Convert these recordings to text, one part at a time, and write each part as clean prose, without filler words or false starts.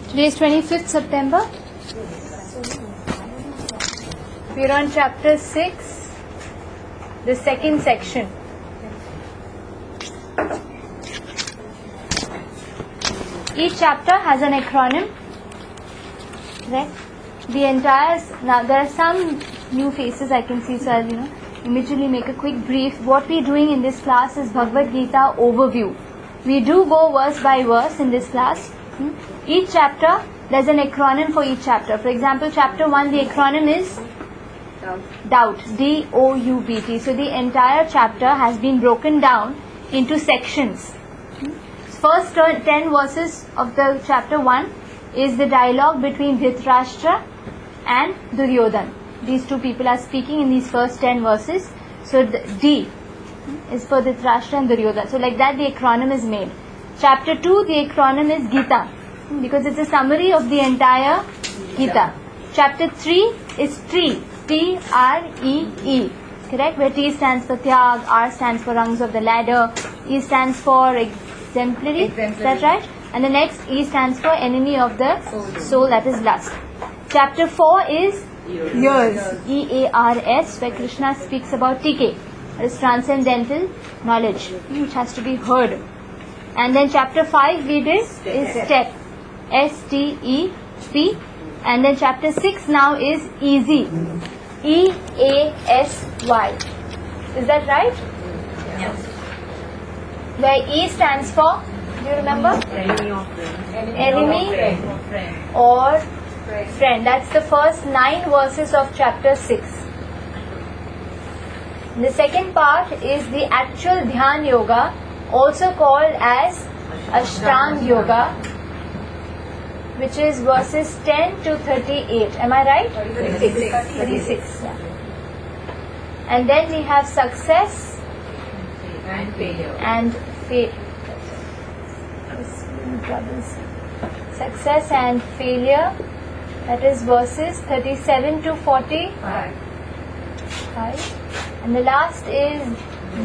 Today is 25th September. We are on chapter 6, the second section. Each chapter has an acronym. Right? The entire, now there are some new faces I can see, so I'll immediately make a quick brief. What we are doing in this class is Bhagavad Gita overview. We do go verse by verse in this class. Each chapter, there's an acronym for each chapter. For example, chapter 1, the acronym is Doubt, D-O-U-B-T. So the entire chapter has been broken down into sections. First 10 verses of the chapter 1 is the dialogue between Dhritarashtra and Duryodhan. These two people are speaking in these first 10 verses. So the D is for Dhritarashtra and Duryodhan. So like that the acronym is made. Chapter 2, the acronym is Gita, because it's a summary of the entire Gita. Chapter 3 is Tree, T-R-E-E, correct? Where T stands for Tyag, R stands for rungs of the ladder, E stands for exemplary. Is that right? And the next E stands for enemy of the soul, that is lust. Chapter 4 is Years, E-A-R-S, where Krishna speaks about TK, that is transcendental knowledge, which has to be heard. And then chapter 5 we did is Step, S-T-E-P. And then chapter 6 now is Easy, E-A-S-Y. Is that right? Yes. Where E stands for, do you remember? Enemy or friend. That's the first 9 verses of chapter 6. The second part is the actual Dhyan Yoga, also called as Ashtanga Yoga, which is verses 10 to 38. Am I right? 36. Yeah. And then we have success And failure. and success and failure, that is verses 37 to 45. And the last is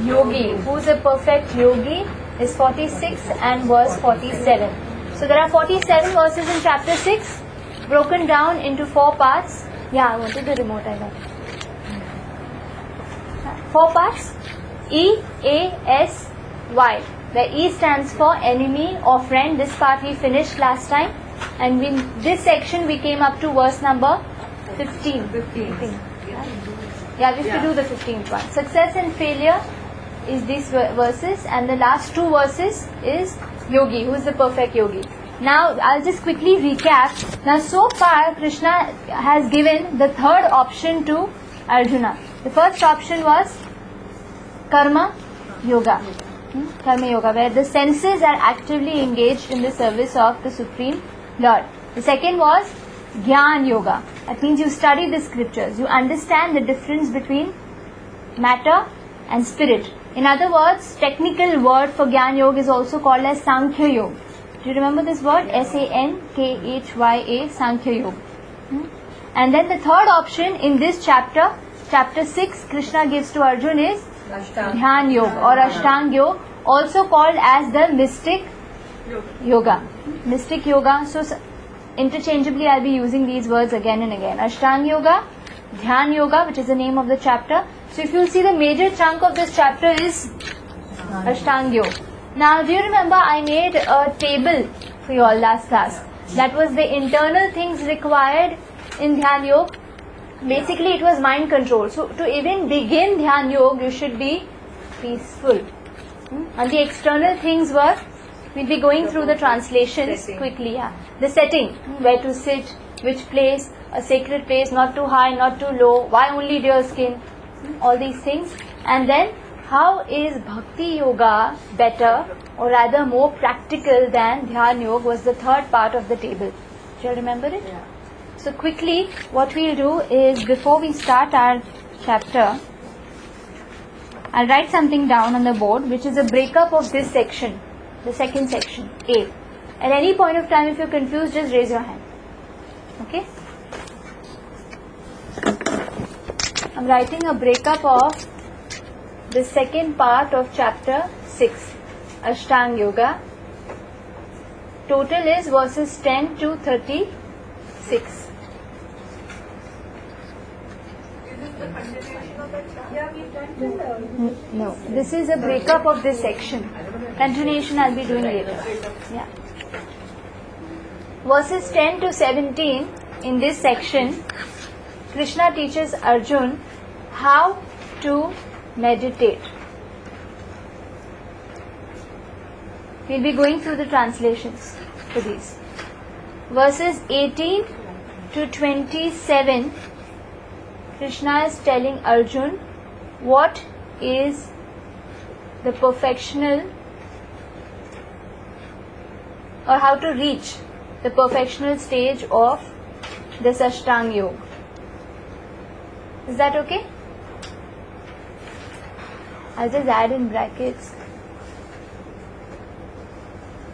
Yogi, who is a perfect yogi, is 46 and verse 47. So there are 47 verses in chapter 6, broken down into 4 parts. Yeah, I wanted the remote, I got it. 4 parts. E, A, S, Y. Where E stands for enemy or friend. This part we finished last time. And in this section we came up to verse number 15. Yeah, we have to do the 15th one. Success and failure is these verses, and the last 2 verses is Yogi, who is the perfect yogi. Now I'll just quickly recap. Now so far Krishna has given the third option to Arjuna. The first option was Karma Yoga. Karma Yoga, where the senses are actively engaged in the service of the Supreme Lord. The second was Jnana Yoga. That means you study the scriptures, you understand the difference between matter and spirit. In other words, technical word for Jnana Yoga is also called as Sankhya Yoga. Do you remember this word? S-A-N-K-H-Y-A, Sankhya Yoga. And then the third option in this chapter, chapter 6, Krishna gives to Arjuna is Dhyan Yoga or Ashtanga Yoga, also called as the Mystic Yoga. Mystic Yoga. So interchangeably I'll be using these words again and again. Ashtanga Yoga, Dhyan Yoga, which is the name of the chapter. So if you'll see, the major chunk of this chapter is Ashtanga Yoga. Now do you remember I made a table for you all last class? That was the internal things required in Dhyan Yoga. Basically it was mind control. So to even begin Dhyan Yoga you should be peaceful. And the external things were, we'll be going through the translations quickly. Yeah. The setting, where to sit, which place, a sacred place, not too high, not too low, why only deer skin, all these things. And then how is Bhakti Yoga better, or rather more practical than Dhyan Yoga, was the third part of the table. Do you remember it? Yeah. So quickly what we'll do is, before we start our chapter, I'll write something down on the board which is a breakup of this section, the second section, A. At any point of time if you're confused, just raise your hand. Okay? I'm writing a breakup of the second part of chapter 6, Ashtanga Yoga. total is verses 10 to 36. No, this is a breakup of this section. Continuation I'll be doing later. Yeah. Verses 10 to 17 in this section, Krishna teaches Arjun how to meditate. We'll be going through the translations for these. Verses 18 to 27, Krishna is telling Arjun what is the perfectional, or how to reach the perfectional stage of this Ashtanga Yoga. Is that okay? I'll just add in brackets.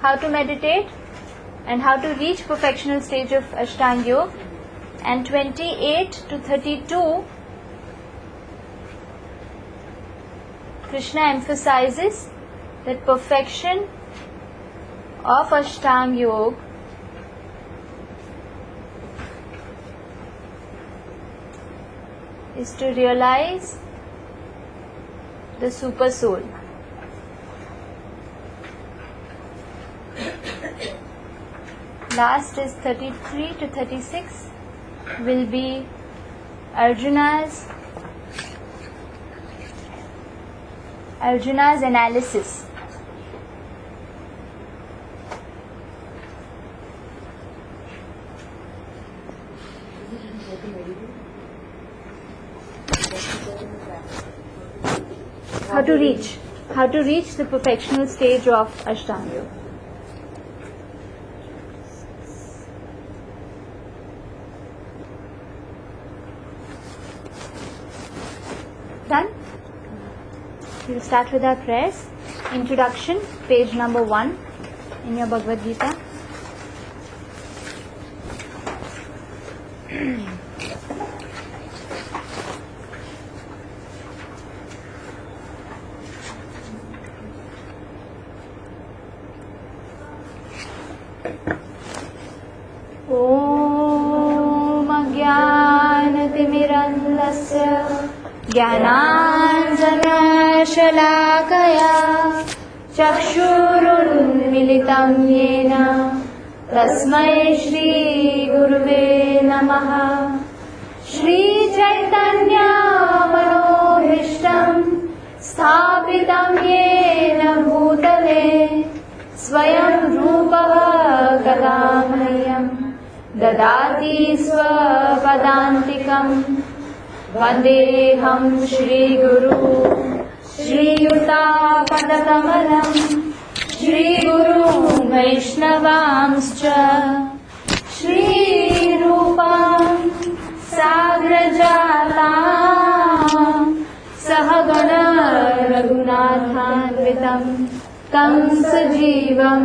How to meditate and how to reach perfectional stage of Ashtanga Yoga. And 28 to 32, Krishna emphasizes that perfection of Ashtanga Yoga is to realize the super soul. Last is 33 to 36 will be Arjuna's analysis. How to reach the perfectional stage of Ashtanga Yoga. Done? We'll start with our prayers. Introduction, page number 1 in your Bhagavad Gita. Om Ajnanatimirandasya Jnananjanashalakaya Chakshurunmilitam Yena Tasmai Shri Guruve Namaha. Shri Chaitanya Manohishtam Sthapitam Yena Bhutale Swayam Rupaha Kadamahyam Dadati Swapadantikam Vandeham Shri Guru Shri Yuta Padakamalam Shri Guru Vaishnavamscha Shri Rupam Sagrajatam Sahagana Raghunathanvitam Tam Sajivam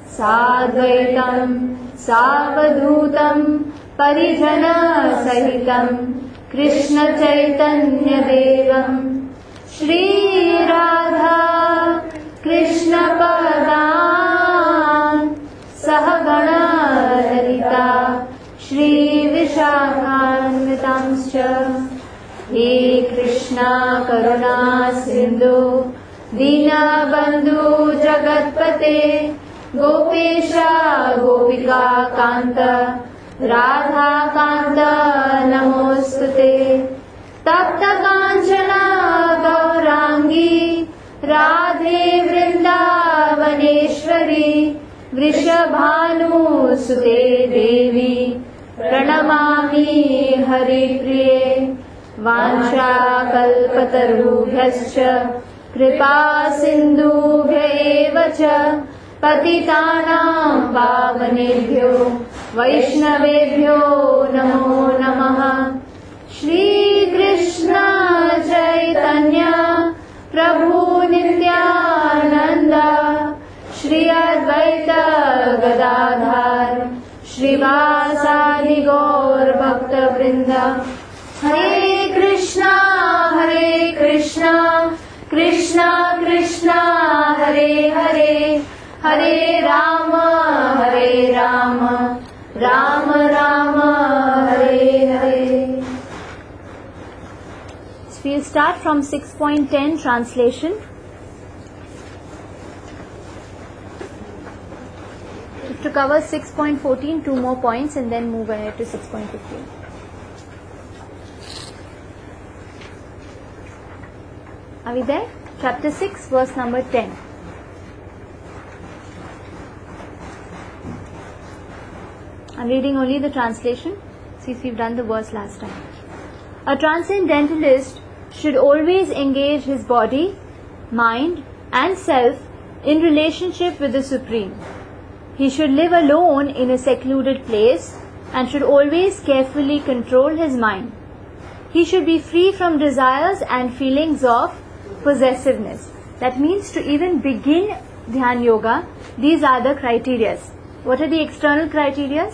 Sadvaitam Savadhutam Parijana Sahitam Krishna Chaitanya Devam Shri Radha Krishna Padam Sahagana Lalita Shri Vishakhanvitamscha. He Krishna Karuna Sindhu Dina Bandhu Jagatpate Gopesha Gopika Kanta Radha Kanta Namostute Tapta Kanchana Gaurangi Radhe Vrindavaneshwari Vrishabhanu Sute Devi Pranamami Hari Priye Vansha Kalpatarubhyascha Kripa Sindhubhya Evacha Patitanam Pavanebhyo Vaishnavebhyo Namo Namaha. Shri Krishna Chaitanya Prabhu Nityananda Shri Advaita Gadadhar Shri Vasadi Gaur Bhakta Vrinda. Hare Krishna Krishna Krishna Hare Hare Hare Rama, Hare Rama, Rama Rama, Hare Hare. So we'll start from 6.10 translation. We have to cover 6.14, 2 more points, and then move ahead to 6.15. Are we there? Chapter 6, verse number 10. I'm reading only the translation. See if we've done the verse last time. A transcendentalist should always engage his body, mind and self in relationship with the Supreme. He should live alone in a secluded place and should always carefully control his mind. He should be free from desires and feelings of possessiveness. That means to even begin Dhyan Yoga, these are the criteria. What are the external criteria?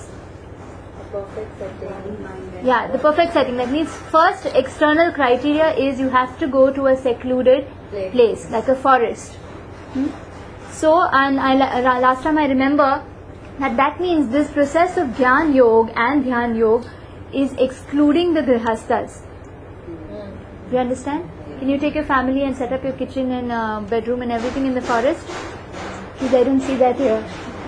Perfect setting. Yeah, the perfect setting. That means first external criteria is you have to go to a secluded place like a forest. So, and last time I remember that means this process of Jnana Yoga and Dhyan Yoga is excluding the Grihasthas. Do you understand? Can you take your family and set up your kitchen and bedroom and everything in the forest? Because I don't see that here.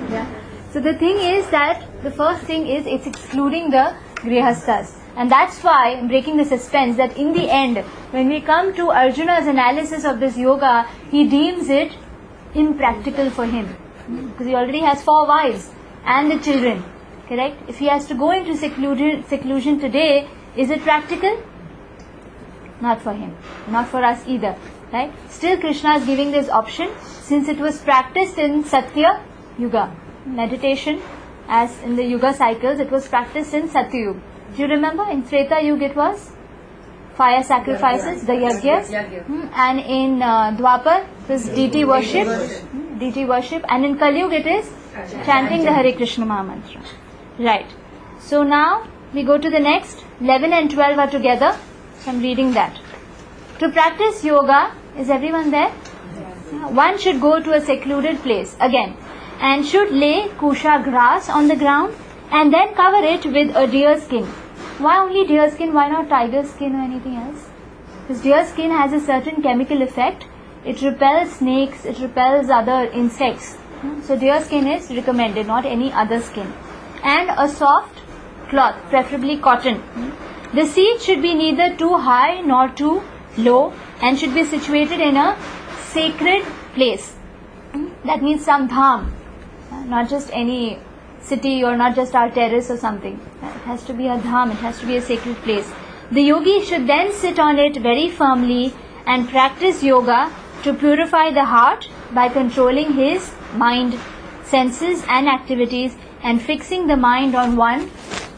Yeah. So the thing is that the first thing is it's excluding the Grihasthas. And that's why I'm breaking the suspense that in the end, when we come to Arjuna's analysis of this yoga, he deems it impractical for him. Because he already has 4 wives and the children. Correct? If he has to go into seclusion today, is it practical? Not for him. Not for us either. Right? Still Krishna is giving this option since it was practiced in Satya Yuga. Meditation, as in the Yuga cycles, it was practiced in Satya Yuga. Do you remember? In Treta Yuga it was fire sacrifices, the yajnas, and in Dwapar it was deity worship, and in Kali Yuga it is chanting the Hare Krishna Mahamantra. Right. So now we go to the next. 11 and 12 are together. So I'm reading that. To practice yoga, is everyone there? One should go to a secluded place again and should lay kusha grass on the ground and then cover it with a deer skin. Why only deer skin? Why not tiger skin or anything else? Because deer skin has a certain chemical effect. It repels snakes, it repels other insects. So deer skin is recommended, not any other skin. And a soft cloth, preferably cotton. The seat should be neither too high nor too low and should be situated in a sacred place. That means some dham, not just any city or not just our terrace or something. It has to be a dham, it has to be a sacred place. The yogi should then sit on it very firmly and practice yoga to purify the heart by controlling his mind, senses and activities and fixing the mind on one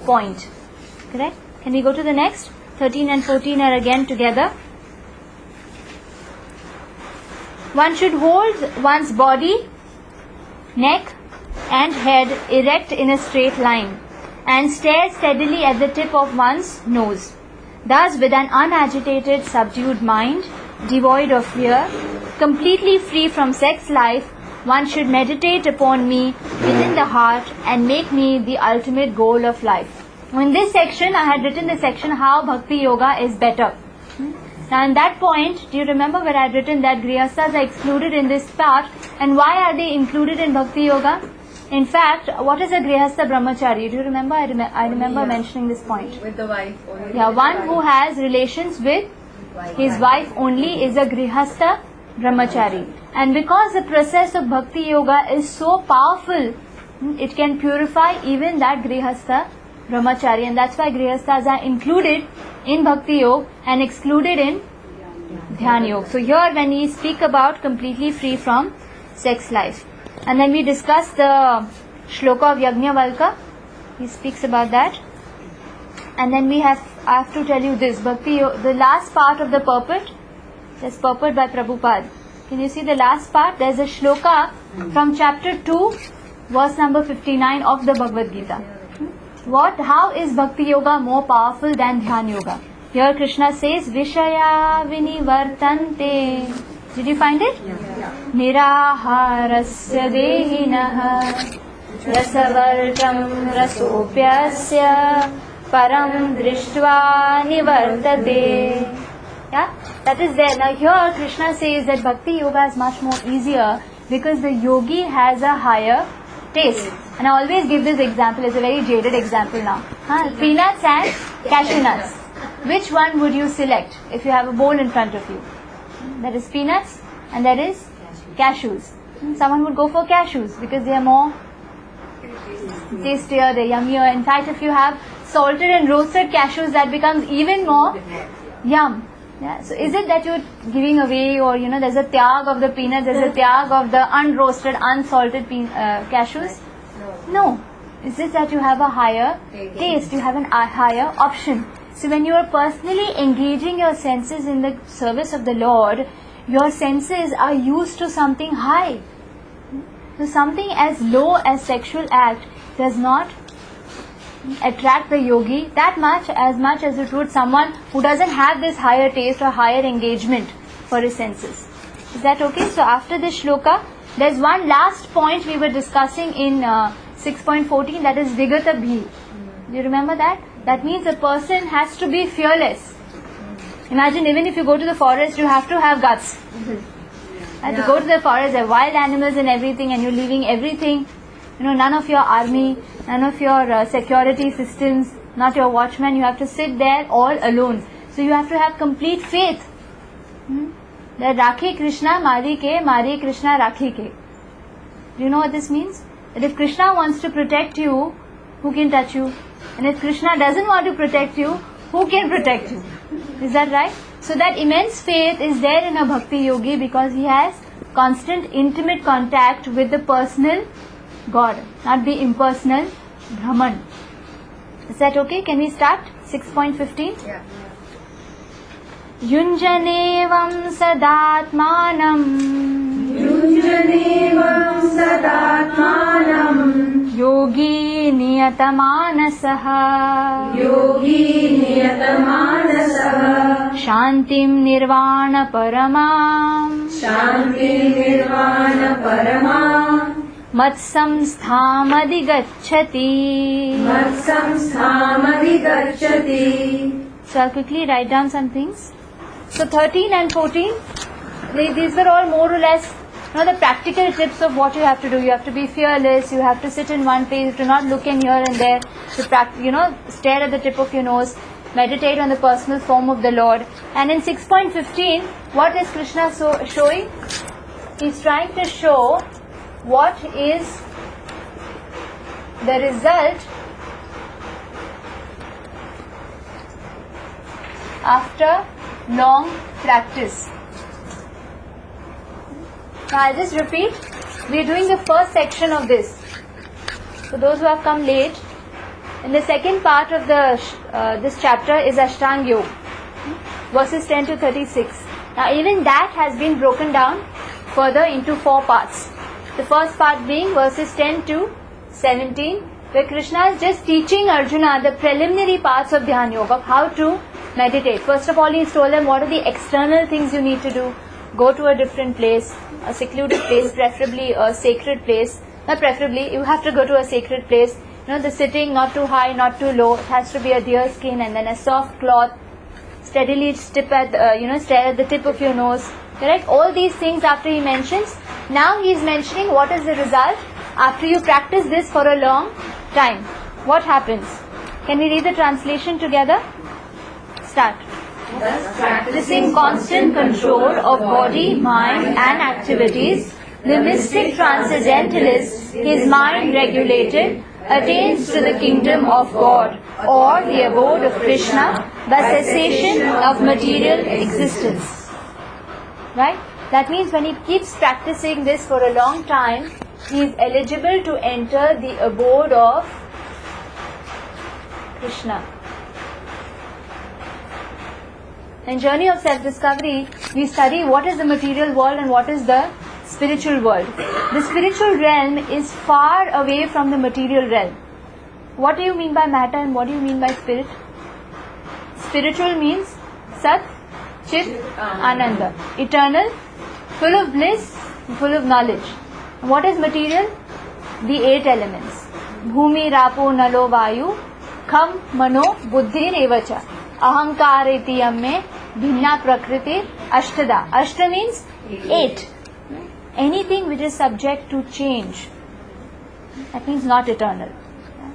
point. Correct? Can we go to the next? 13 and 14 are again together. One should hold one's body, neck and head erect in a straight line and stare steadily at the tip of one's nose. Thus, with an unagitated, subdued mind, devoid of fear, completely free from sex life, one should meditate upon me within the heart and make me the ultimate goal of life. In this section, I had written the section how Bhakti Yoga is better. Now, in that point, do you remember where I had written that Grihasthas are excluded in this part, and why are they included in Bhakti Yoga? In fact, what is a Grihastha Brahmachari? Do you remember? I remember mentioning this point. With the wife only. Yeah, one who has relations with his wife only is a Grihastha Brahmachari. And because the process of Bhakti Yoga is so powerful, it can purify even that Grihastha Brahmachari, and that's why Grihasthas are included in Bhakti Yoga and excluded in Dhyan Yoga. So here when we speak about completely free from sex life, and then we discuss the shloka of Yajnavalkya, he speaks about that, and then I have to tell you this, Bhakti Yoga, the last part of the purport, is purport by Prabhupada. Can you see the last part? There is a shloka from chapter 2, verse number 59 of the Bhagavad Gita. How is Bhakti Yoga more powerful than Dhyan Yoga? Here Krishna says, Vishaya vinivartante Did you find it? Niraharasya dehinah rasavartam rasopyasya param drishtva nivartate. Yeah, that is there. Now here Krishna says that Bhakti Yoga is much more easier because the yogi has a higher taste. And I always give this example. It's a very jaded example now. Peanuts and cashew nuts. Which one would you select if you have a bowl in front of you? There is peanuts and there is cashews. Someone would go for cashews because they are more tastier, they're yummier. In fact, if you have salted and roasted cashews, that becomes even more yum. Yeah. So is it that you're giving away, or there's a tyag of the peanuts, there's a tyag of the unroasted, unsalted cashews? No. It's just that you have a higher taste, you have a higher option. So when you are personally engaging your senses in the service of the Lord, your senses are used to something high. So something as low as sexual act does not attract the yogi that much as it would someone who doesn't have this higher taste or higher engagement for his senses. Is that okay? So after this shloka, there's one last point we were discussing in 6.14, that is Vigata Bhi. Do you remember that? That means a person has to be fearless. Imagine, even if you go to the forest, you have to have guts. And to go to the forest, there are wild animals and everything, and you're leaving everything. None of your army, none of your security systems, not your watchman. You have to sit there all alone. So you have to have complete faith. That Rakhi Krishna, Mari Krishna, Rakhi ke. Do you know what this means? That if Krishna wants to protect you, who can touch you? And if Krishna doesn't want to protect you, who can protect you? Is that right? So that immense faith is there in a bhakti yogi because he has constant intimate contact with the personal God, not the impersonal Brahman. Is that okay? Can we start? 6.15? Yeah. Yunjanevam sadatmanam Yunjanevam sadatmanam yogi niyatamanasah yogi niyatamanasah shantim nirvana paramam shanti nirvana paramam matsamsthamadhigacchati. Matsamsthamadhigacchati. So I'll quickly write down some things. So 13 and 14, these were all more or less the practical tips of what you have to do. You have to be fearless, you have to sit in one place, you have to not look in here and there, to stare at the tip of your nose, meditate on the personal form of the Lord. And in 6.15, what is Krishna showing? He's trying to show what is the result after long practice. Now I'll just repeat. We are doing the first section of this. For those who have come late, in the second part of this chapter is Ashtanga Yoga, verses 10 to 36. Now even that has been broken down further into 4 parts. The first part being verses 10 to 17, where Krishna is just teaching Arjuna the preliminary parts of Dhyan Yoga, of how to meditate. First of all, he's told them what are the external things you need to do. Go to a different place, a secluded place, preferably a sacred place. Not preferably, you have to go to a sacred place. The sitting, not too high, not too low. It has to be a deer skin and then a soft cloth. Steadily stare at the tip of your nose. Correct? All these things after he mentions. Now he is mentioning what is the result after you practice this for a long time. What happens? Can we read the translation together? Start. Thus Practicing constant control of body, mind and activities, the mystic transcendentalist, his mind regulated, attains to the kingdom of God or the abode of Krishna by cessation of material existence. Right? That means when he keeps practicing this for a long time, he is eligible to enter the abode of Krishna. In Journey of Self-Discovery, we study what is the material world and what is the spiritual world. The spiritual realm is far away from the material realm. What do you mean by matter and what do you mean by spirit? Spiritual means Sat, Chit, Ananda. Eternal, full of bliss, full of knowledge. What is material? The 8 elements. Bhumi, Rapo, Nalo, Vayu, Kham, Mano, Buddhi, Revacha. Ahankar, iti amme, Bhinna, Prakriti, Ashtada. Ashta means 8. Anything which is subject to change, that means not eternal.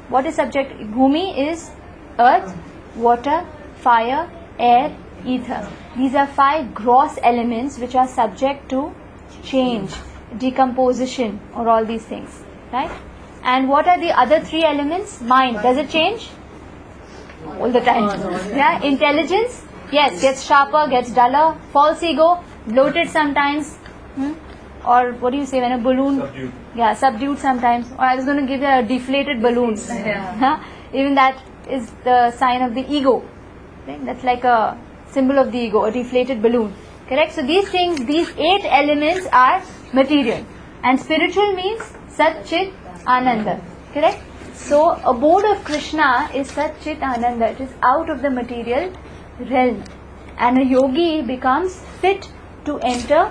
What is subject? Bhumi is earth, water, fire, air, ether. These are 5 gross elements which are subject to change, decomposition, or all these things, right? And what are the other 3 elements? Mind. Does it change? All the time. Yeah. Intelligence, yes, gets sharper, gets duller. False ego, bloated sometimes. Or what do you say when a balloon? Subdued. Yeah, subdued sometimes. Or I was going to give you a deflated balloon. Even that is the sign of the ego. Right? That's like a symbol of the ego, a deflated balloon. Correct? So these things, these 8 elements are material. And spiritual means Sat Chit Ananda. Correct? So abode of Krishna is Sat Chit Ananda. It is out of the material realm. And a yogi becomes fit to enter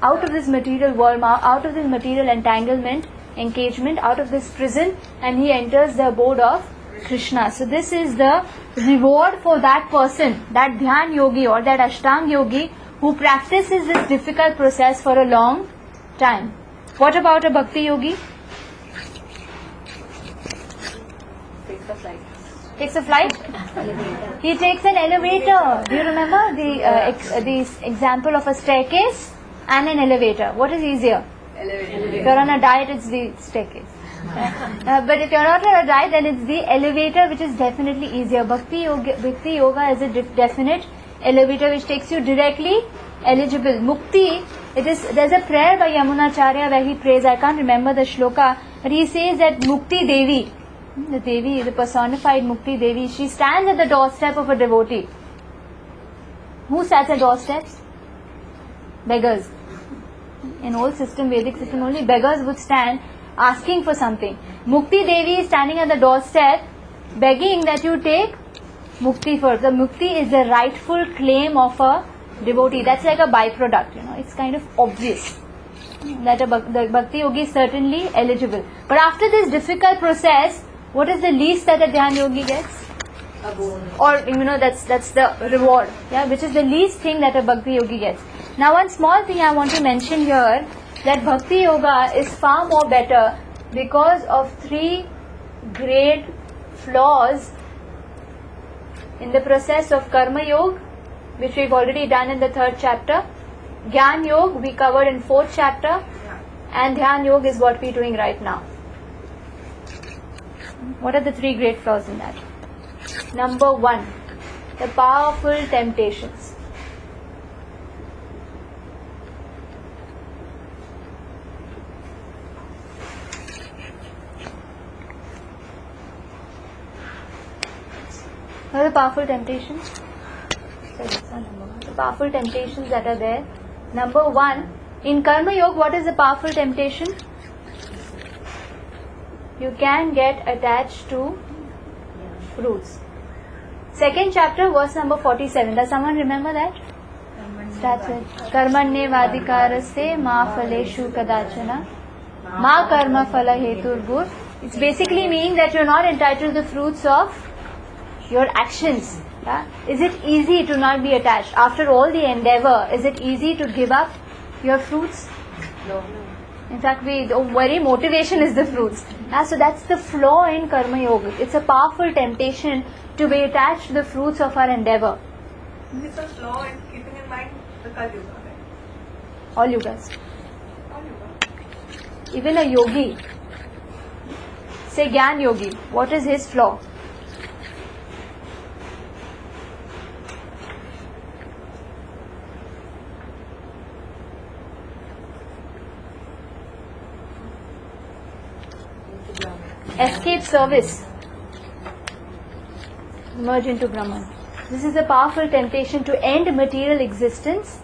out of this material world, out of this material entanglement, engagement, out of this prison, and he enters the abode of Krishna. So this is the reward for that person, that Dhyan yogi or that Ashtang yogi who practices this difficult process for a long time. What about a Bhakti yogi? Takes a flight? He takes an elevator. Do you remember the example of a staircase and an elevator? What is easier? Elevator. If you're on a diet, it's the staircase. But if you're not on a diet, then it's the elevator, which is definitely easier. Bhakti yoga is a definite elevator which takes you directly eligible. Mukti, there's a prayer by Yamunacharya where he prays, I can't remember the shloka, but he says that Mukti Devi, the Devi, the personified Mukti Devi, she stands at the doorstep of a devotee. Who stands at doorsteps? Beggars. In old system, Vedic system, only beggars would stand asking for something. Mukti Devi is standing at the doorstep begging that you take Mukti first. The Mukti is the rightful claim of a devotee. That's like a byproduct, it's kind of obvious that the Bhakti yogi is certainly eligible. But after this difficult process, what is the least that a Dhyan yogi gets? Or that's the reward, which is the least thing that a Bhakti yogi gets. Now one small thing I want to mention here, that Bhakti yoga is far more better because of 3 great flaws in the process of Karma Yoga, which we've already done in the 3rd chapter. Gyan Yoga we covered in 4th chapter, and Dhyan Yoga is what we're doing right now. What are the 3 great flaws in that? Number 1, the powerful temptations. What are the powerful temptations? The powerful temptations that are there. Number 1, in Karma Yoga, what is the powerful temptation? You can get attached to fruits. 2nd chapter, verse number 47. Does someone remember that? Starts with Karmanye Vadikarase Ma Phaleshu Kadachana Ma Karma Phala Heturbhur. It's basically meaning that you're not entitled to the fruits of your actions. Is it easy to not be attached? After all the endeavor, is it easy to give up your fruits? No. In fact, the very motivation is the fruits. So that's the flaw in Karma Yoga. It's a powerful temptation to be attached to the fruits of our endeavor. It's a flaw in keeping in mind the Kali Yuga, right? All yugas. All Yuga. Even a yogi, say Gyan Yogi, what is his flaw? Escape service, merge into Brahman. This is a powerful temptation to end material existence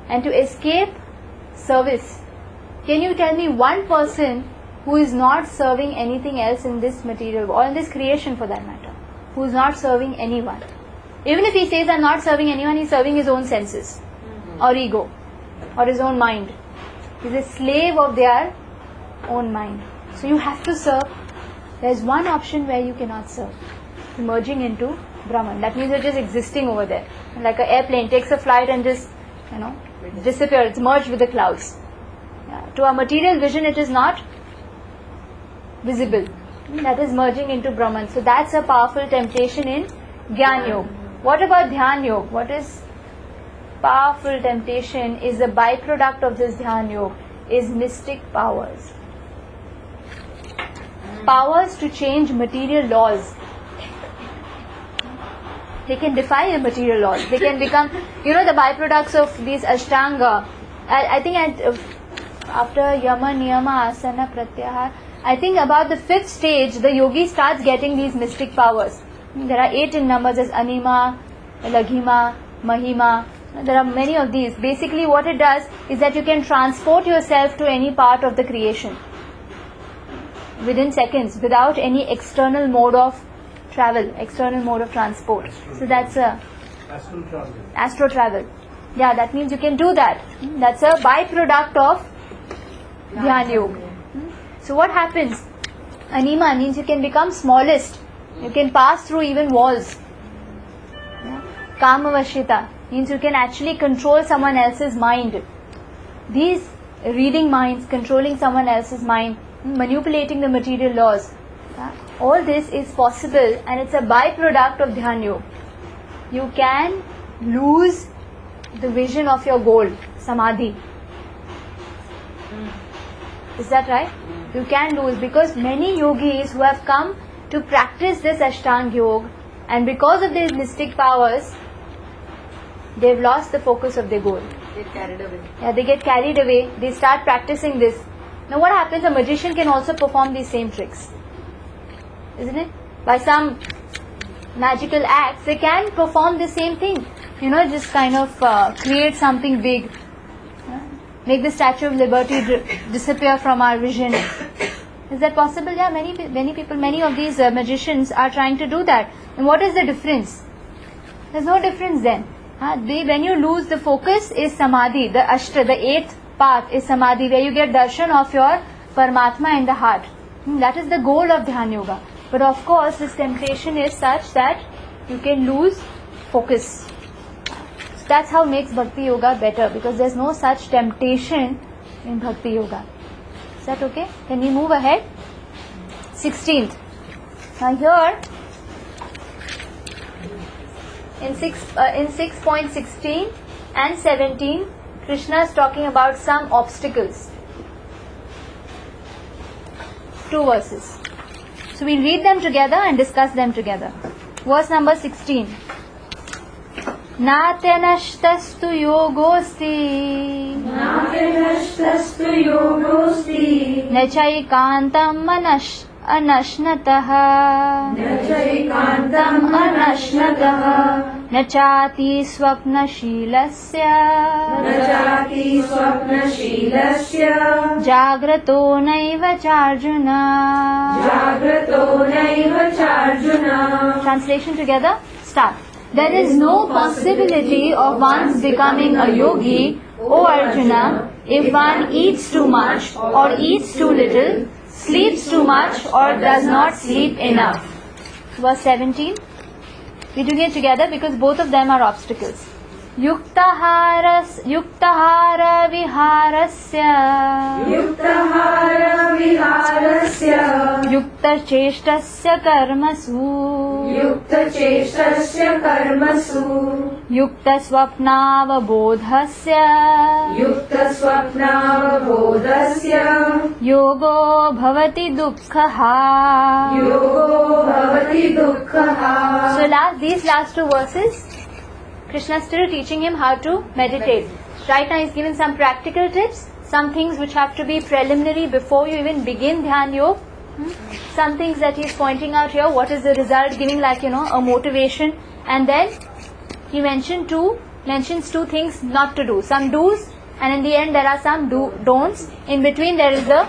and to escape service. Can you tell me one person who is not serving anything else in this material or in this creation for that matter, who is not serving anyone? Even if he says I'm not serving anyone, he's serving his own senses. or ego or his own mind. He's a slave of their own mind. So you have to serve. There's one option where you cannot serve. Merging into Brahman. That means you're just existing over there. Like an airplane takes a flight and just, disappears. It's merged with the clouds. To our material vision, it is not visible. That is merging into Brahman. So that's a powerful temptation in Gyan Yoga. What about Dhyan Yoga? What is powerful temptation is a byproduct of this Dhyan Yoga is mystic powers. Powers to change material laws. They can defy the material laws. They can become, the byproducts of these Ashtanga. I think after Yama, Niyama, Asana, Pratyahar, I think about the 5th stage, the yogi starts getting these mystic powers. There are 8 in numbers as Anima, Laghima, Mahima. There are many of these. Basically what it does is that you can transport yourself to any part of the creation within seconds without any external mode of travel, external mode of transport. So that's a astral travel. Yeah, that means you can do that. That's a byproduct of Dhyan Yoga. So what happens? Anima means you can become smallest. You can pass through even walls. Kamavashita means you can actually control someone else's mind. These reading minds, controlling someone else's mind, manipulating the material laws. All this is possible and it's a byproduct of Dhyan Yoga. You can lose the vision of your goal, Samadhi. Is that right? You can lose, because many yogis who have come to practice this Ashtanga Yoga, and because of these mystic powers, they've lost the focus of their goal. Get carried away. Yeah, they get carried away. They start practicing this. Now what happens? A magician can also perform these same tricks. Isn't it? By some magical acts, they can perform the same thing. Just kind of create something big. Make the Statue of Liberty disappear from our vision. Is that possible? Yeah, many people, many of these magicians are trying to do that. And what is the difference? There's no difference then. When you lose the focus is Samadhi. The Ashtra, the 8th path is Samadhi, where you get darshan of your Paramatma in the heart. That is the goal of Dhyan Yoga. But of course, this temptation is such that you can lose focus. So that's how makes Bhakti Yoga better, because there's no such temptation in Bhakti Yoga. Is that okay? Can we move ahead? 16th. Now here, in 6.16 and 17, Krishna is talking about some obstacles. 2 verses. So we'll read them together and discuss them together. Verse number 16. Natyanashtastu yogosti Natyanashtastu yogosti Nachaikantam anashnataha Nachaikantam anashnataha Nachati swapnashilasya Nachati swapnashilasya Jagrato naiva charjuna. Jagrato naiva charjuna. Translation together. Start. There is no possibility of one's becoming a yogi, O Arjuna, if one eats too much or eats too little, sleeps too much or does not sleep enough. Verse 17. We're doing it together because both of them are obstacles. Yuktahara viharasya Yuktahara viharasya Yukta cheshtasya karmasu Yukta cheshtasya karmasu Yukta swapnavabodhasya Yukta swapnavabodhasya Yogo bhavati dukkhaha. Yogo bhavati dukkhaha. So these last 2 verses, Krishna is still teaching him how to meditate. Right now he is giving some practical tips, some things which have to be preliminary before you even begin Dhyan Yoga. Some things that he is pointing out here, what is the result, giving like a motivation. And then he mentions 2 things not to do. Some do's, and in the end there are some don'ts. In between there is the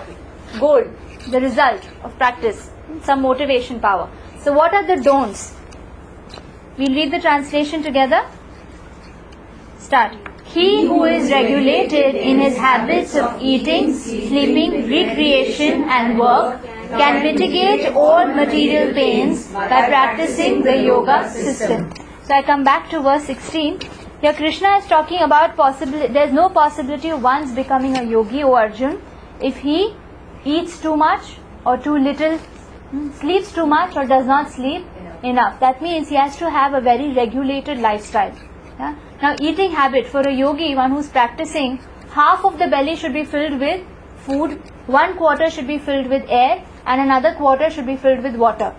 goal, the result of practice, some motivation power. So what are the don'ts? We'll read the translation together. Start. He who is regulated in his habits of eating, sleeping, recreation and work can mitigate all material pains by practicing the yoga system. So I come back to verse 16. Here Krishna is talking about there is no possibility of one's becoming a yogi, O Arjun, if he eats too much or too little, sleeps too much or does not sleep enough. That means he has to have a very regulated lifestyle. Yeah? Now eating habit for a yogi, one who's practicing, half of the belly should be filled with food, 1/4 should be filled with air, and another 1/4 should be filled with water.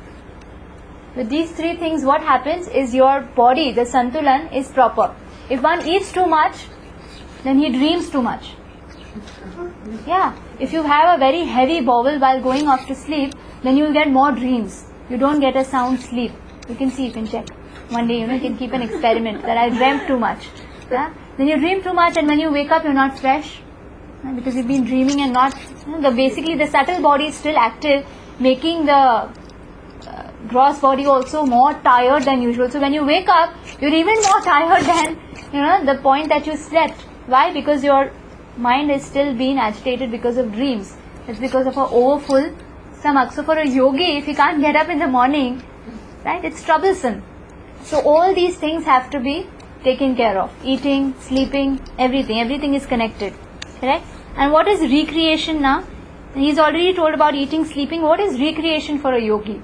With these three things, what happens is your body, the santulan, is proper. If one eats too much, then he dreams too much. Yeah, if you have a very heavy bowel while going off to sleep, then you will get more dreams. You don't get a sound sleep. You can see, you can check. One day, you can keep an experiment that I dreamt too much. Yeah? Then you dream too much, and when you wake up, you're not fresh. Because you've been dreaming and not, basically the subtle body is still active, making the gross body also more tired than usual. So when you wake up, you're even more tired than, the point that you slept. Why? Because your mind is still being agitated because of dreams. It's because of an overfull stomach. So for a yogi, if he can't get up in the morning, right, it's troublesome. So all these things have to be taken care of. Eating, sleeping, everything is connected. Correct? And what is recreation now? He's already told about eating, sleeping. What is recreation for a yogi?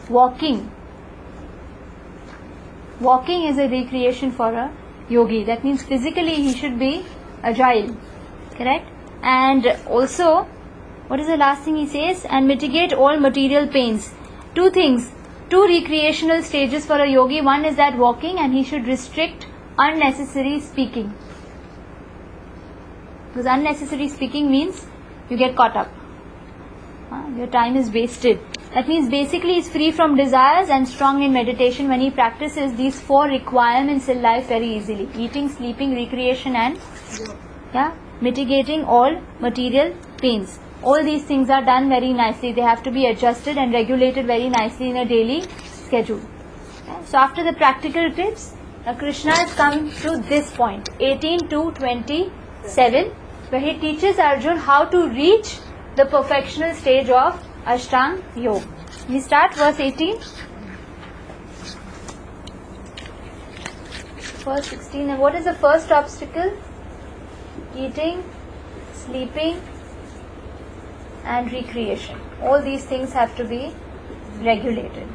Walking. Walking is a recreation for a yogi. That means physically he should be agile. Correct? And also, what is the last thing he says? And mitigate all material pains. Two things. Two recreational stages for a yogi. One is that walking, and he should restrict unnecessary speaking. Because unnecessary speaking means you get caught up. Your time is wasted. That means basically he's free from desires and strong in meditation when he practices these 4 requirements in life very easily. Eating, sleeping, recreation and mitigating all material pains. All these things are done very nicely. They have to be adjusted and regulated very nicely in a daily schedule. So after the practical tips, Krishna has come to this point, 18 to 27, where he teaches Arjun how to reach the perfectional stage of Ashtanga Yoga. We start verse 18. Verse 16. And what is the first obstacle? Eating, sleeping and recreation. All these things have to be regulated.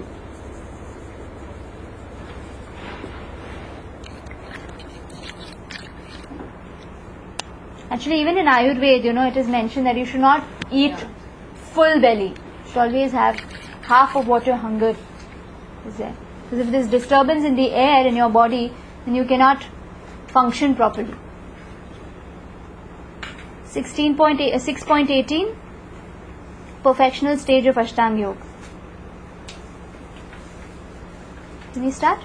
Actually, even in Ayurveda, it is mentioned that you should not eat full belly. You should always have half of what your hunger is there. Because if there is disturbance in the air in your body, then you cannot function properly. 6.18 Perfectional stage of Ashtanga Yoga. Can we start?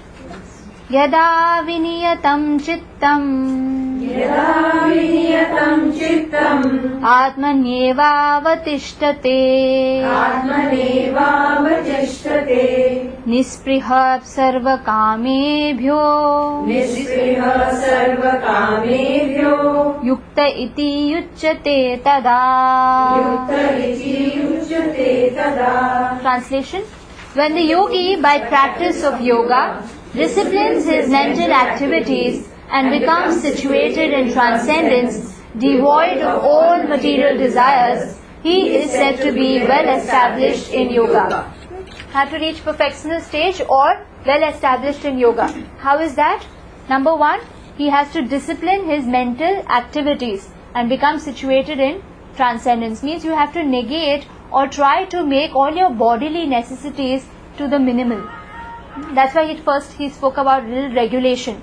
Yada viniyatam chittam Atmanyeva vatishtate Nispriha sarva kamebhyo Yukta iti yuchyate tada. Translation. When the yogi, by practice of yoga, disciplines his mental activities and becomes situated in transcendence, devoid of all material desires, he is said to be well established in yoga. Have to reach perfectional stage or well established in yoga. How is that? Number 1, he has to discipline his mental activities and become situated in transcendence. Means you have to negate or try to make all your bodily necessities to the minimal. That's why he spoke about little regulation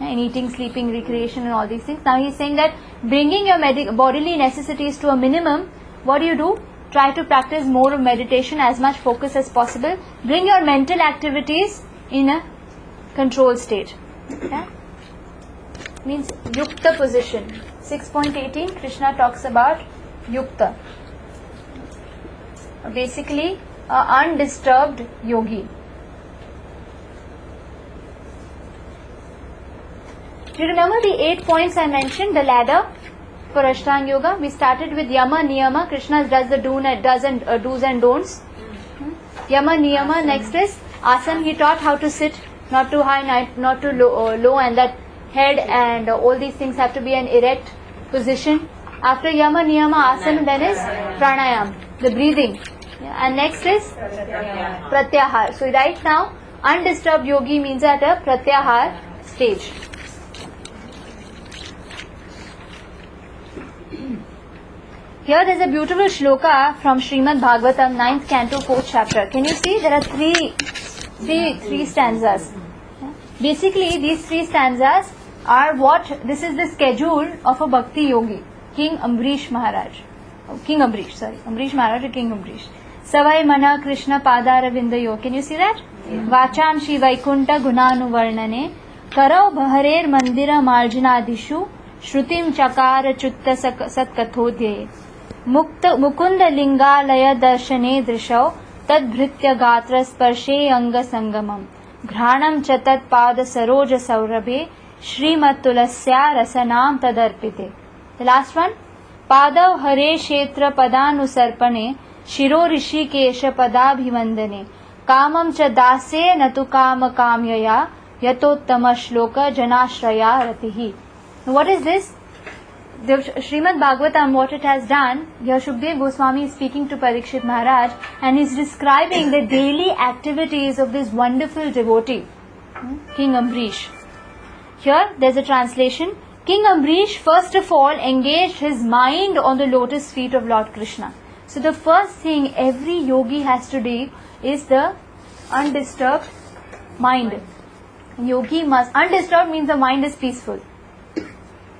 in eating, sleeping, recreation and all these things. Now he's saying that bringing your bodily necessities to a minimum, what do? Try to practice more of meditation, as much focus as possible. Bring your mental activities in a control state. Okay? Means yukta position. 6.18 Krishna talks about yukta. Basically, an undisturbed yogi. Do you remember the 8 points I mentioned, the ladder for Ashtanga Yoga? We started with Yama, Niyama. Krishna does the do's and don'ts. Yama, Niyama. Next is Asana. He taught how to sit, not too high, not too low, and that head and all these things have to be an erect position. After Yama, Niyama, Asana, then is Pranayam, the breathing. And next is Pratyahar. So right now, undisturbed yogi means at a Pratyahar stage. Here there is a beautiful shloka from Shrimad Bhagavatam, 9th canto, 4th chapter. Can you see? There are three stanzas. Basically, these 3 stanzas are this is the schedule of a Bhakti yogi, Ambrish Maharaj, or King Ambrish. Savai Mana Krishna Padara Vindayo. Can you see that? Vacham Shri Vaikunta Gunanu Varnane Karau Bharer Mandira Marjanadishu Shrutim Chakara Chutta Satkathodhye Mukunda Lingalaya Darshane Drishau Tad Bhritya Gatra Sparshe Anga Sangamam Ghranam Chatat Pada Saroja Saurabhe Shrimat Tulasya Rasanam Tadarpite. The last one. Padav Hare Kshetra Padanu Sarpane Shiro Rishi Kesha Padabhivandane Kamam Cha Dase Natu Kama Kamyaya Yatottama Shloka Janashraya Ratihi. What is this? The Shrimad Bhagavatam, what it has done, here Shukdev Goswami is speaking to Parikshit Maharaj and is describing the daily activities of this wonderful devotee, King Ambrish. Here there is a translation. King Ambrish first of all engaged his mind on the lotus feet of Lord Krishna. So the first thing every yogi has to do is the undisturbed mind. Undisturbed means the mind is peaceful.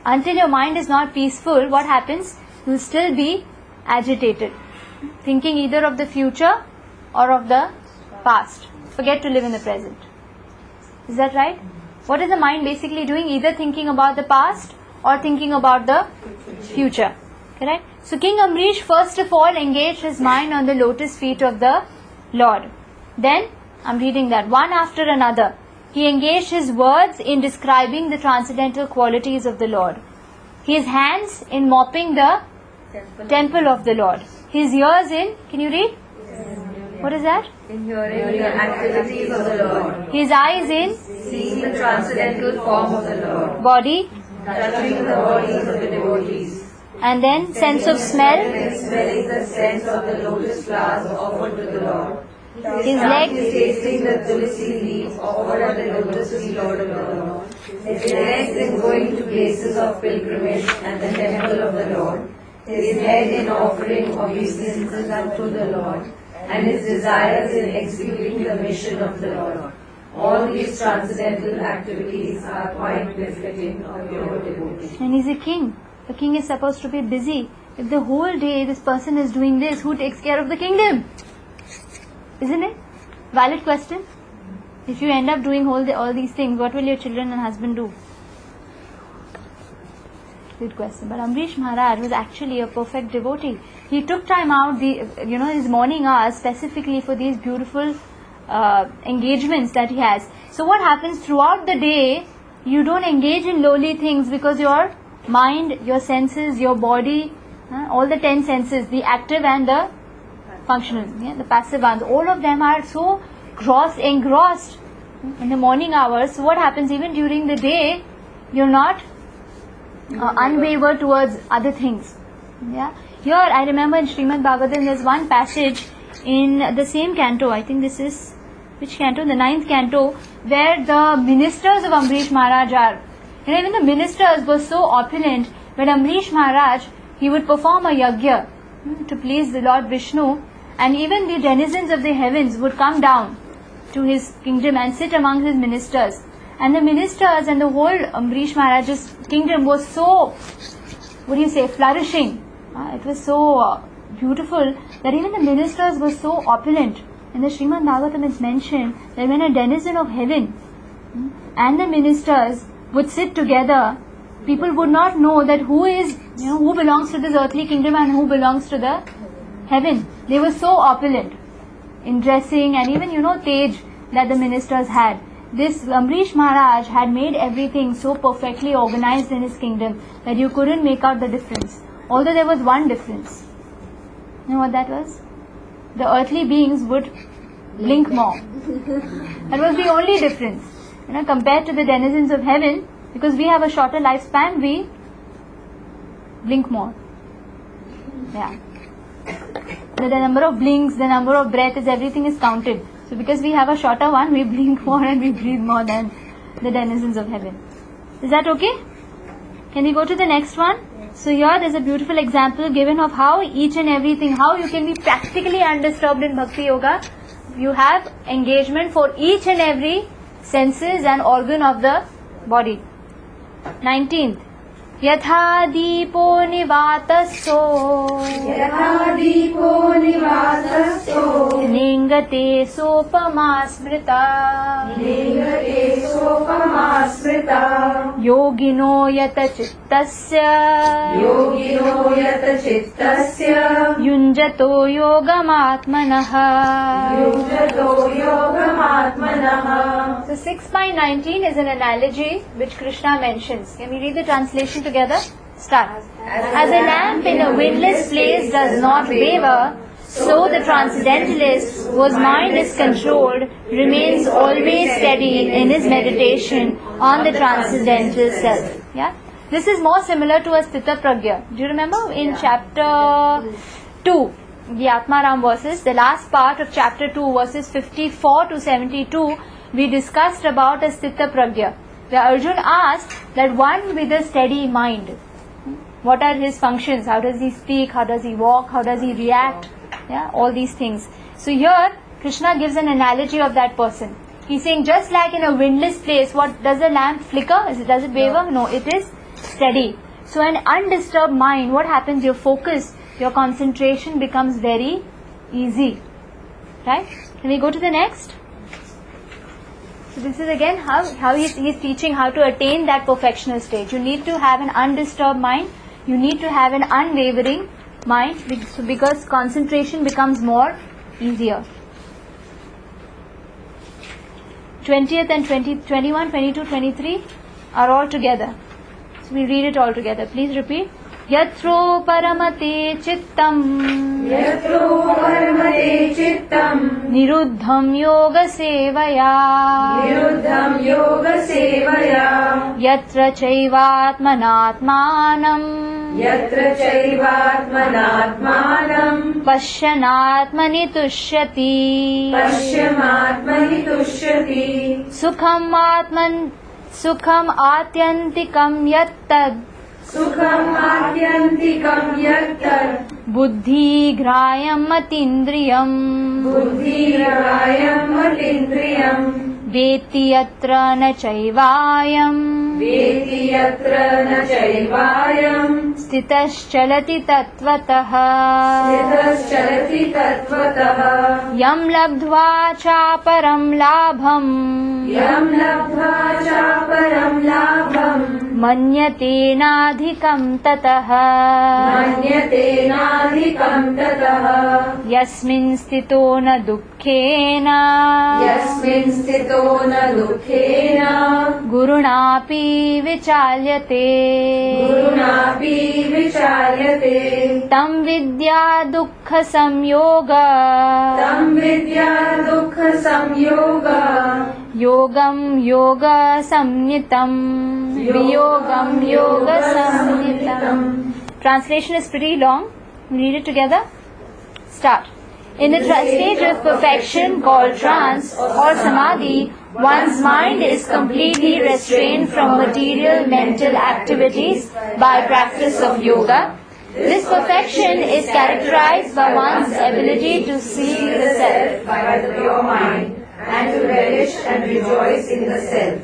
Until your mind is not peaceful, what happens? You will still be agitated, thinking either of the future or of the past. Forget to live in the present. Is that right? What is the mind basically doing? Either thinking about the past or thinking about the future. Correct? So King Ambrish first of all engaged his mind on the lotus feet of the Lord. Then, I'm reading that, one after another, he engaged his words in describing the transcendental qualities of the Lord. His hands in mopping the temple of the Lord. His ears in, can you read? What is that? In hearing the activities of the Lord. His eyes in Seeing the transcendental form of the Lord. body, Touching the bodies of the devotees. and then sense of smell. And smelling the scent of the lotus flowers offered to the Lord. His legs, Tasting the tulsi leaves offered at the lotus feet of the Lord. His legs in going to places of pilgrimage and the temple of the Lord. His head in offering obeisances unto the Lord. And his desires in executing the mission of the Lord. All these transcendental activities are quite befitting of your devotee. and he's a king. The king is supposed to be busy. If the whole day this person is doing this, who takes care of the kingdom? Isn't it? Valid question. If you end up doing all these things, what will your children and husband do? Good question. But Ambrish Maharaj was actually a perfect devotee. He took time out, his morning hours specifically for these beautiful engagements that he has. So what happens throughout the day? You don't engage in lowly things because your mind, your senses, your body, all the 10 senses, the active and the functional, the passive ones, all of them are so engrossed in the morning hours. So what happens even during the day? You're not unwavered towards other things. Here I remember in Shrimad Bhagavatam there's one passage in the same canto, I think this is, which canto? The 9th canto, where the ministers of Ambrish Maharaj are. Even the ministers were so opulent. When Ambrish Maharaj, he would perform a yajna to please the Lord Vishnu, and even the denizens of the heavens would come down to his kingdom and sit among his ministers. And the ministers and the whole Ambrish Maharaj's kingdom was so, flourishing. It was so beautiful that even the ministers were so opulent. In the Shrimad Bhagavatam it's mentioned that when a denizen of heaven and the ministers would sit together, people would not know that who belongs to this earthly kingdom and who belongs to the heaven. They were so opulent in dressing and even, tej that the ministers had. this Amrish Maharaj had made everything so perfectly organized in his kingdom that you couldn't make out the difference. Although there was one difference. You know what that was? The earthly beings would blink more. That was the only difference. Compared to the denizens of heaven, because we have a shorter lifespan, we blink more. Yeah. The number of blinks, the number of breaths, everything is counted. So because we have a shorter one, we blink more and we breathe more than the denizens of heaven. Is that okay? Can we go to the next one? So here is a beautiful example given of how each and everything, how you can be practically undisturbed in Bhakti Yoga. You have engagement for each and every senses and organ of the body. 19th. Yatha Deepo Nivataso Ningate Sopama Smrita Yogino Yata Chittasya Yunjato Yogamatmanaha. So 6.19 is an analogy which Krishna mentions. Can we read the translation together? Start. As a lamp in a windless place does not waver, so the transcendentalist, whose mind is controlled, remains always steady in his meditation on the transcendental self. Yeah? This is more similar to a Sthita Pragya. Do you remember in chapter 2, the Atmaram verses, the last part of chapter 2, verses 54 to 72, we discussed about a Sthita Pragya. Where Arjuna asked that one with a steady mind, what are his functions? How does he speak? How does he walk? How does he react? Yeah, all these things. So here Krishna gives an analogy of that person. He's saying just like in a windless place, what does a lamp flicker? Does it waver? No, it is steady. So an undisturbed mind, what happens? Your focus, your concentration becomes very easy. Right? Can we go to the next? So this is again how he's teaching how to attain that perfectional stage. You need to have an undisturbed mind. You need to have an unwavering mind because concentration becomes more easier. 20th and 21, 22, 23 are all together. So we read it all together. Please repeat. Yatro paramate chittam niruddham yoga sevaya yatra chaivatmanatmanam pasyanatmani tushyati sukham atyantikam yattad buddhi grayam matindriyam veti yatra na chaivayam stitaschalati tatvatah yam labdhva chaparam labham manyatena tatah yasmin stito na dukkhena gurunapi vichalyate tam vidya dukkha samyoga yogam yoga samnitam viyogam yoga samnitam. Translation is pretty long. Read it together. Start. In the stage of perfection called trance or samadhi, one's mind is completely restrained from material mental activities by practice of yoga. This perfection is characterized by one's ability to see the self by the pure mind and to relish and rejoice in the self.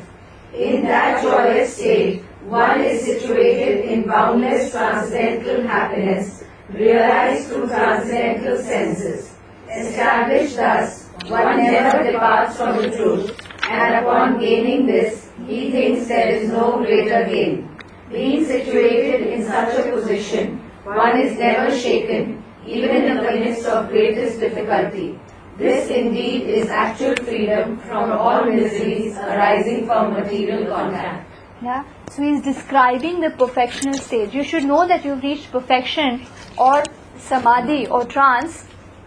In that joyous state, one is situated in boundless transcendental happiness, realized through transcendental senses. Established thus, one never departs from the truth, and upon gaining this, he thinks there is no greater gain. Being situated in such a position, one is never shaken, even in the midst of greatest difficulty. This indeed is actual freedom from all miseries arising from material contact. Yeah. So he is describing the perfectional stage. You should know that you've reached perfection or samadhi or trance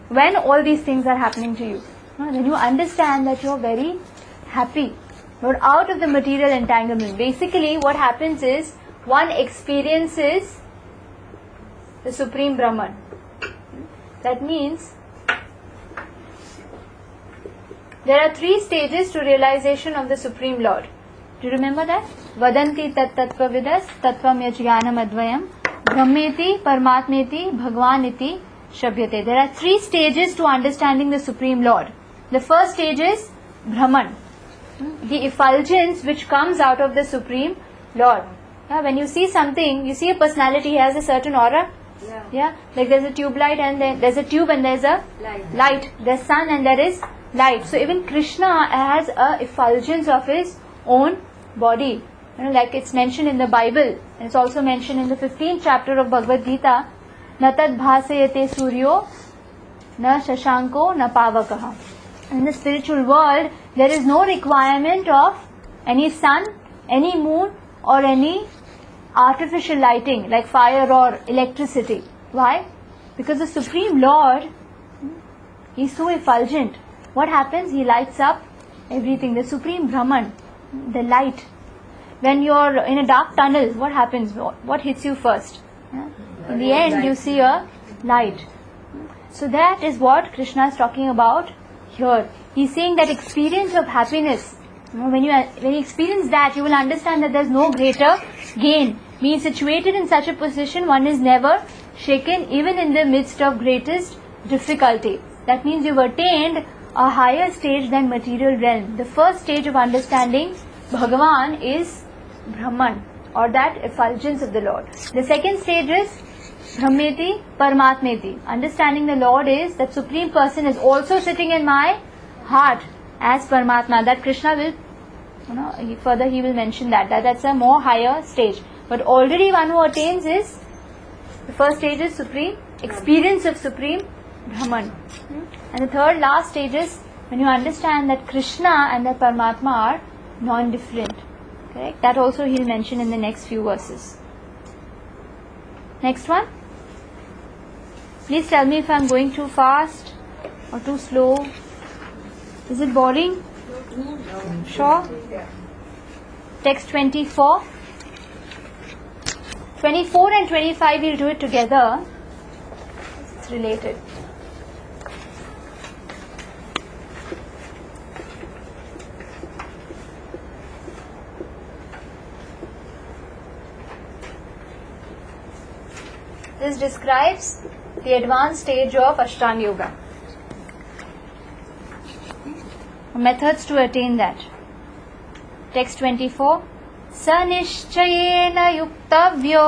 when all these things are happening to you. Then you understand that you're very happy. You're out of the material entanglement. Basically what happens is one experiences the Supreme Brahman. That means there are 3 stages to realization of the Supreme Lord. Do you remember that? Vadanti tat tattva vidas tattvam yajnanam advayam brahmeti parmatmeti bhagwaniti shabhyate. There are 3 stages to understanding the Supreme Lord. The first stage is Brahman, the effulgence which comes out of the Supreme Lord. Yeah, when you see something, you see a personality, he has a certain aura. Yeah, like there's a tube light and there's a tube and there's a light. There's sun and there is light. So even Krishna has a effulgence of his own body. Like it's mentioned in the Bible. It's also mentioned in the 15th chapter of Bhagavad Gita. Na tad bhasayate suryo na shashanko na pavakaha. In the spiritual world, there is no requirement of any sun, any moon or any artificial lighting like fire or electricity. Why? Because the Supreme Lord, he is so effulgent. What happens? He lights up everything. The Supreme Brahman, the light. When you're in a dark tunnel, what happens? What hits you first? In the end, you see a light. So that is what Krishna is talking about here. He's saying that experience of happiness, when you experience that, you will understand that there is no greater gain. Being situated in such a position, one is never shaken even in the midst of greatest difficulty. That means you've attained a higher stage than material realm. The first stage of understanding Bhagavan is Brahman, or that effulgence of the Lord. The second stage is Brahmeti Paramatmeti. Understanding the Lord is that Supreme Person is also sitting in my heart as Paramatma. That Krishna will, further he will mention that's a more higher stage. But already one who attains is, the first stage is Supreme, experience of Supreme Brahman. And the third last stage is when you understand that Krishna and that Paramatma are non-different. Correct? That also he will mention in the next few verses. Next one. Please tell me if I am going too fast or too slow. Is it boring? Sure? Text 24. 24 and 25 we'll do it together. It's related. This describes the advanced stage of Ashtanga Yoga. Methods to attain that. Text 24. Sanishchayena yuktavyo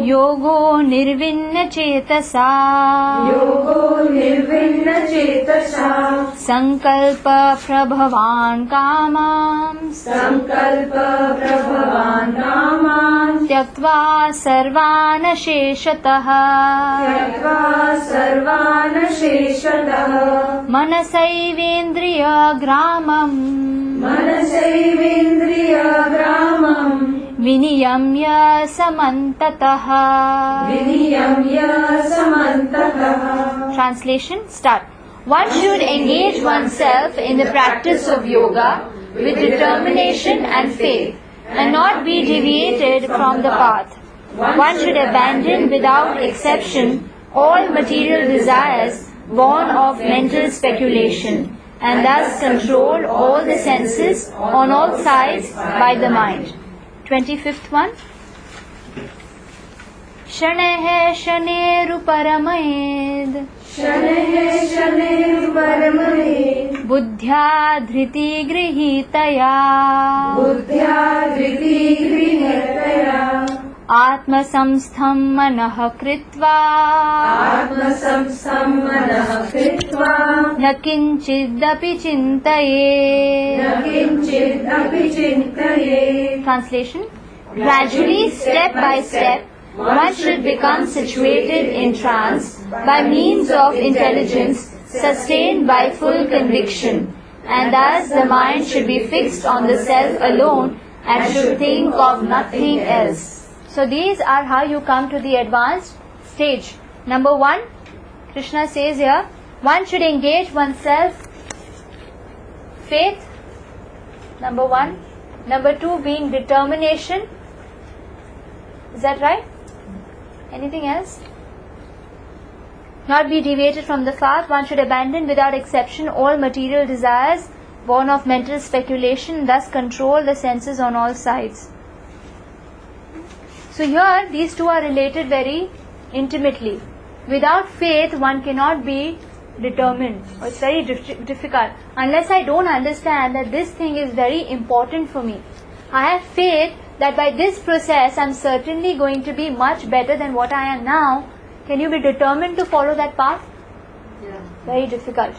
yogo nirvinna chetasa sankalpa prabhavan kamam tyaktva sarvana sheshatah manasaivendriya gramam viniyamya samantatah. Translation, start. One should engage oneself in the practice of yoga with determination and faith and not be deviated from the path. One should abandon without exception all material desires born of mental speculation and thus control all the senses on all sides by the mind. 25th one. Shanehe shaneru paramayed buddhya dhriti grihitaya atma samstham manah kritva na kinchidapi chintaye. Translation. Gradually, step by step, one should become situated in trance by means of intelligence sustained by full conviction, and thus the mind should be fixed on the self alone and should think of nothing else. So these are how you come to the advanced stage. Number 1, Krishna says here, one should engage oneself faith, number 1. Number 2 being determination. Is that right? Anything else? Not be deviated from the path. One should abandon without exception all material desires born of mental speculation, thus control the senses on all sides. So here these two are related very intimately. Without faith one cannot be determined. It's very difficult. Unless I don't understand that this thing is very important for me. I have faith that by this process I am certainly going to be much better than what I am now. Can you be determined to follow that path? Yeah. Very difficult.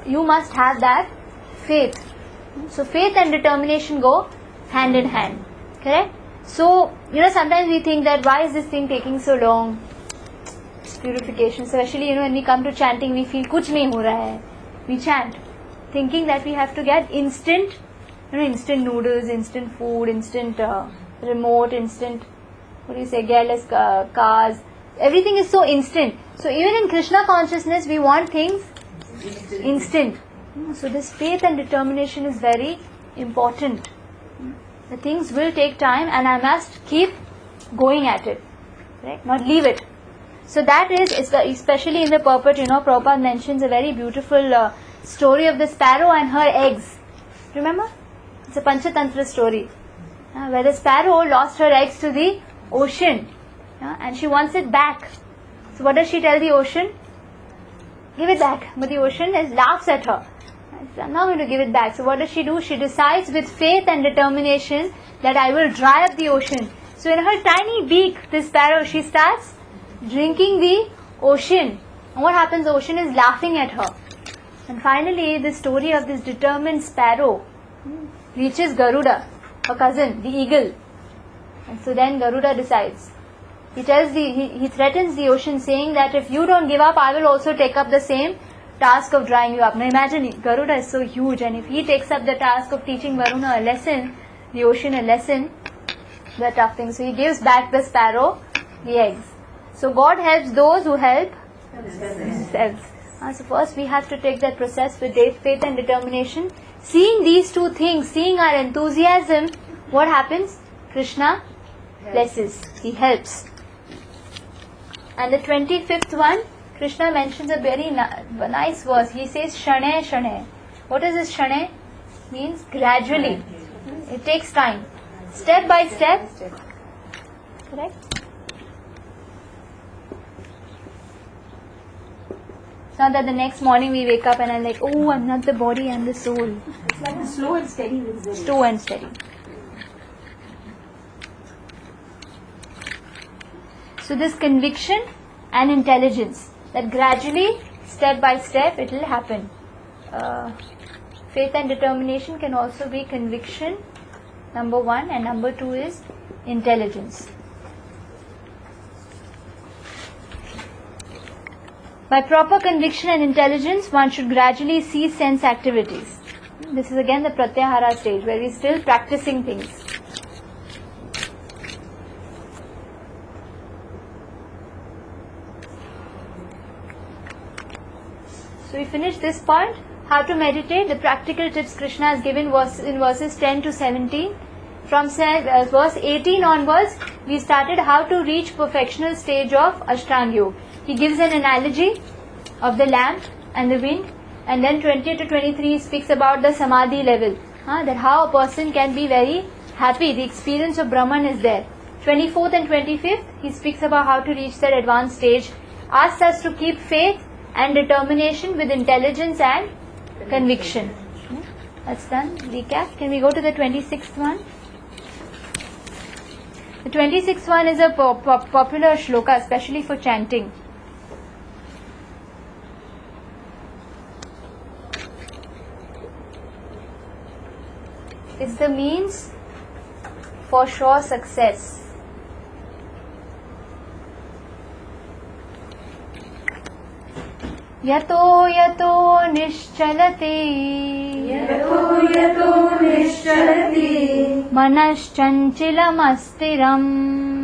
You must have that faith. So faith and determination go hand in hand. Correct? So, sometimes we think that why is this thing taking so long? Purification. Especially, when we come to chanting, we feel kuch nahi ho raha hai. We chant, thinking that we have to get instant, instant noodles, instant food, instant remote, instant, gearless cars. Everything is so instant. So even in Krishna consciousness, we want things instant. So this faith and determination is very important. The things will take time and I must keep going at it. Right? Not leave it. So that is, especially in the purport, Prabhupada mentions a very beautiful story of the sparrow and her eggs. Remember? It's a Panchatantra story. Where the sparrow lost her eggs to the ocean. And she wants it back. So what does she tell the ocean? Give it back. But the ocean laughs at her. I'm not going to give it back. So what does she do? She decides with faith and determination that I will dry up the ocean. So in her tiny beak, this sparrow, she starts drinking the ocean. And what happens? The ocean is laughing at her. And finally, the story of this determined sparrow reaches Garuda, her cousin, the eagle. And so then Garuda decides. He threatens the ocean, saying that if you don't give up, I will also take up the same task of drying you up. Now imagine, Garuda is so huge, and if he takes up the task of teaching Varuna a lesson, the ocean a lesson, the tough thing. So he gives back the sparrow the eggs. So God helps those who help themselves. So first we have to take that process with faith and determination. Seeing these two things, seeing our enthusiasm, what happens? Krishna blesses. He helps. And the 25th one, Krishna mentions a very nice verse. He says, Shane, Shane. What is this Shane? Means gradually. It takes time. Step by step. Correct? It's not that the next morning we wake up and I'm like, oh, I'm not the body, I'm the soul. It's like a slow and steady wisdom. Slow and steady. So this conviction and intelligence, that gradually, step by step, it will happen. Faith and determination can also be conviction, number 1, and number 2 is intelligence. By proper conviction and intelligence, one should gradually cease sense activities. This is again the pratyahara stage, where we are still practicing things. So we finish this point. How to meditate, the practical tips Krishna has given in verses 10 to 17. From verse 18 onwards, we started how to reach perfectional stage of Ashtanga Yoga. He gives an analogy of the lamp and the wind, and then 20 to 23 speaks about the Samadhi level. That how a person can be very happy, the experience of Brahman is there. 24th and 25th, he speaks about how to reach that advanced stage. Asks us to keep faith and determination with intelligence and conviction. That's done. Recap. Can we go to the 26th one? The 26th one is a popular shloka, especially for chanting. It's the means for sure success. Yato yato nischalati Yato yato nishchalati Manaschanchalamastiram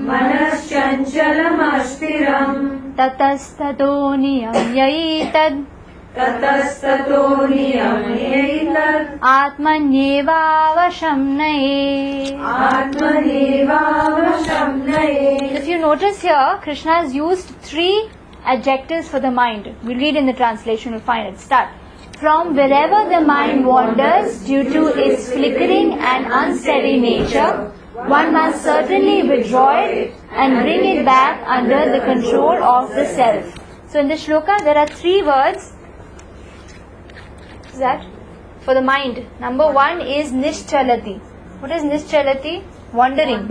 Manaschanchalamastiram Tatastato niyamyaitad Tatastato niyamyaitat Atmanyevavasham naye. Atmanevavasham naye. If you notice here, Krishna has used 3 adjectives for the mind. We'll read in the translation, we'll find it. Start. From wherever the mind wanders due to its flickering and unsteady nature, one must certainly withdraw it and bring it back under the control of the self. So in the shloka there are 3 words that for the mind. Number 1 is nischalati. What is nischalati? Wandering.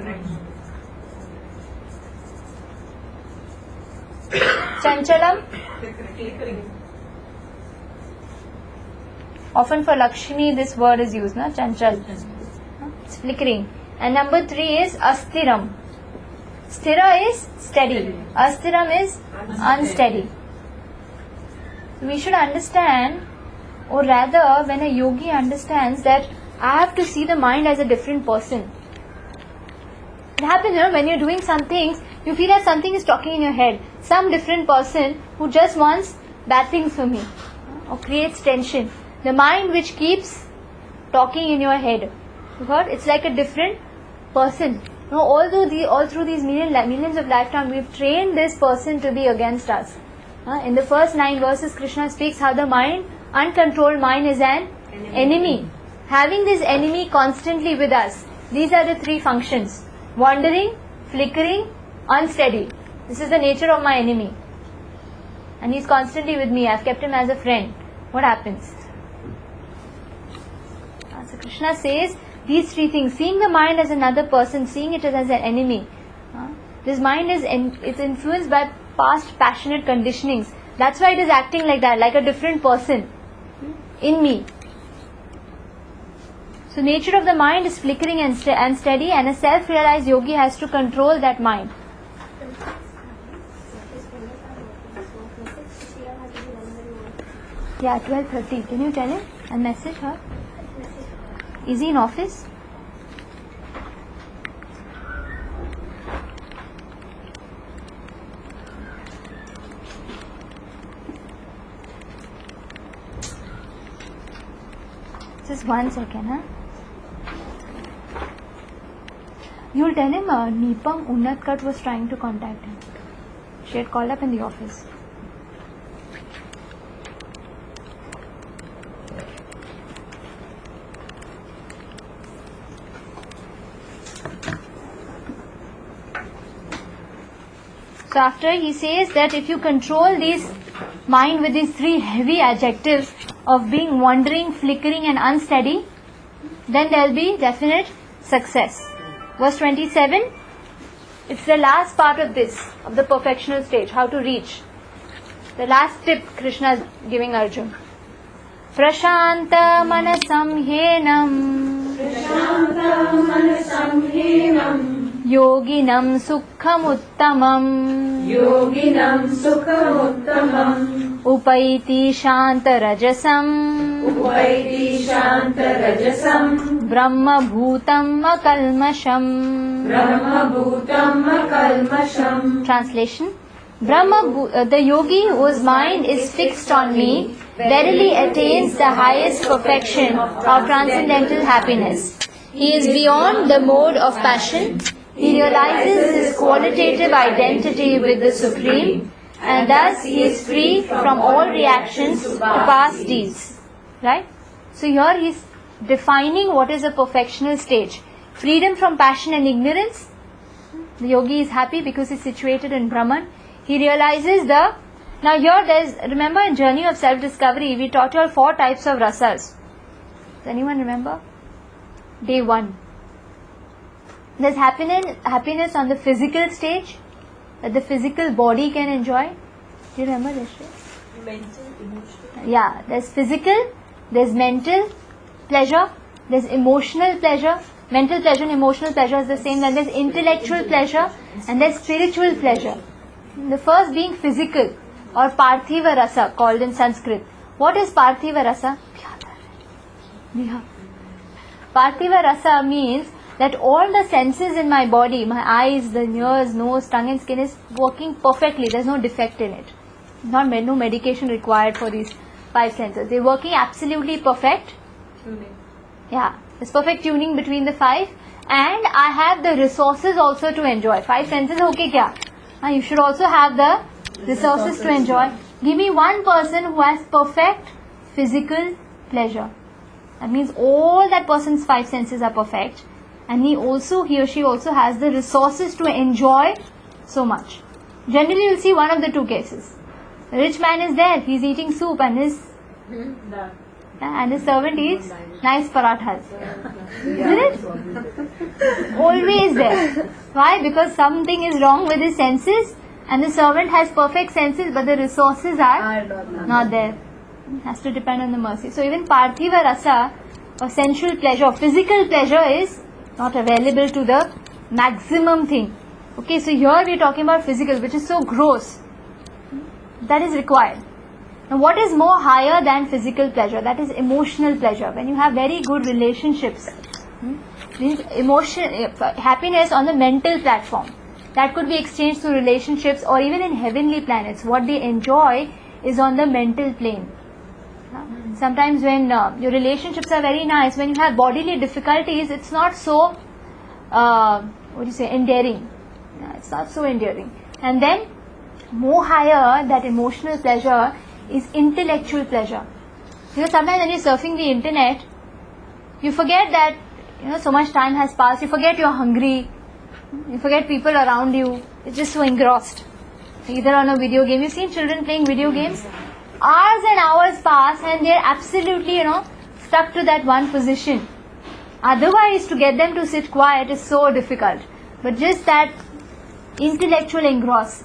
Chanchalam. Often for Lakshmi this word is used, na? Chanchal. It's flickering. And number 3 is astiram. Stira is steady. Astiram is unsteady. We should understand, or rather when a yogi understands that I have to see the mind as a different person. It happens, when you're doing some things, you feel that something is talking in your head. Some different person who just wants bad things for me or creates tension. The mind which keeps talking in your head. You got? It's like a different person. All through these millions of lifetimes, we've trained this person to be against us. In the first 9 verses, Krishna speaks how the mind, uncontrolled mind, is an enemy. Having this enemy constantly with us, these are the 3 functions. Wandering, flickering, unsteady. This is the nature of my enemy. And he's constantly with me. I've kept him as a friend. What happens? So Krishna says these 3 things. Seeing the mind as another person, seeing it as an enemy. This mind is it's influenced by past passionate conditionings. That's why it is acting like that, like a different person in me. So nature of the mind is flickering and unsteady, and a self-realized yogi has to control that mind. Yeah, 12:30. Can you tell him? I'll message her. Is he in office? Just 1 second, huh? You'll tell him Nipam Unnatkat was trying to contact him. She had called up in the office. So after he says that if you control this mind with these 3 heavy adjectives of being wandering, flickering and unsteady, then there will be definite success. Verse 27, it's the last part of this, of the perfectional stage, how to reach. The last tip Krishna is giving Arjuna. Prashanta manasam henam yoginam sukham uttamam upaiti shanta rajasam brahma bhutam akalmasham. Translation. The yogi whose mind is fixed on me verily attains the highest perfection of transcendental happiness. He is beyond the mode of passion. He realizes his qualitative identity with the Supreme, and thus he is free from all reactions to past deeds. Right? So here he is defining what is a perfectional stage. Freedom from passion and ignorance. The yogi is happy because he is situated in Brahman. He realizes now here remember in Journey of Self-Discovery, we taught you all 4 types of rasas. Does anyone remember? Day 1. There's happiness on the physical stage, that the physical body can enjoy. Do you remember this? Mental, emotional. Yeah, there's physical, there's mental pleasure, there's emotional pleasure. Mental pleasure and emotional pleasure is the same. Then there's intellectual pleasure and there's spiritual pleasure. The first being physical. or Parthiva Rasa, called in Sanskrit. What is Parthiva Rasa? Parthiva Rasa means that all the senses in my body, my eyes, the ears, nose, tongue and skin is working perfectly. There's no defect in it. No medication required for these 5 senses. They're working absolutely perfect. Yeah, there's perfect tuning between the 5, and I have the resources also to enjoy. 5 senses, okay, kya? You should also have the resources to enjoy. Give me one person who has perfect physical pleasure. That means all that person's 5 senses are perfect, and he or she also has the resources to enjoy so much. Generally, you'll see one of the 2 cases. The rich man is there, he's eating soup, and his servant eats nice parathas. Isn't it? Always there. Why? Because something is wrong with his senses, and the servant has perfect senses, but the resources are not there. It has to depend on the mercy. So even Parthiva Rasa, or sensual pleasure, physical pleasure, is not available to the maximum thing. Okay, so here we are talking about physical, which is so gross. That is required. Now, what is more higher than physical pleasure? That is emotional pleasure. When you have very good relationships, means happiness on the mental platform. That could be exchanged through relationships, or even in heavenly planets. What they enjoy is on the mental plane. Sometimes when your relationships are very nice, when you have bodily difficulties, it's not so, endearing. It's not so endearing. And then, more higher, that emotional pleasure is intellectual pleasure. Sometimes when you're surfing the internet, you forget that, so much time has passed. You forget you're hungry. You forget people around you. You're just so engrossed. Either on a video game. You've seen children playing video games? Hours and hours pass and they're absolutely, stuck to that one position. Otherwise, to get them to sit quiet is so difficult. But just that intellectual engross,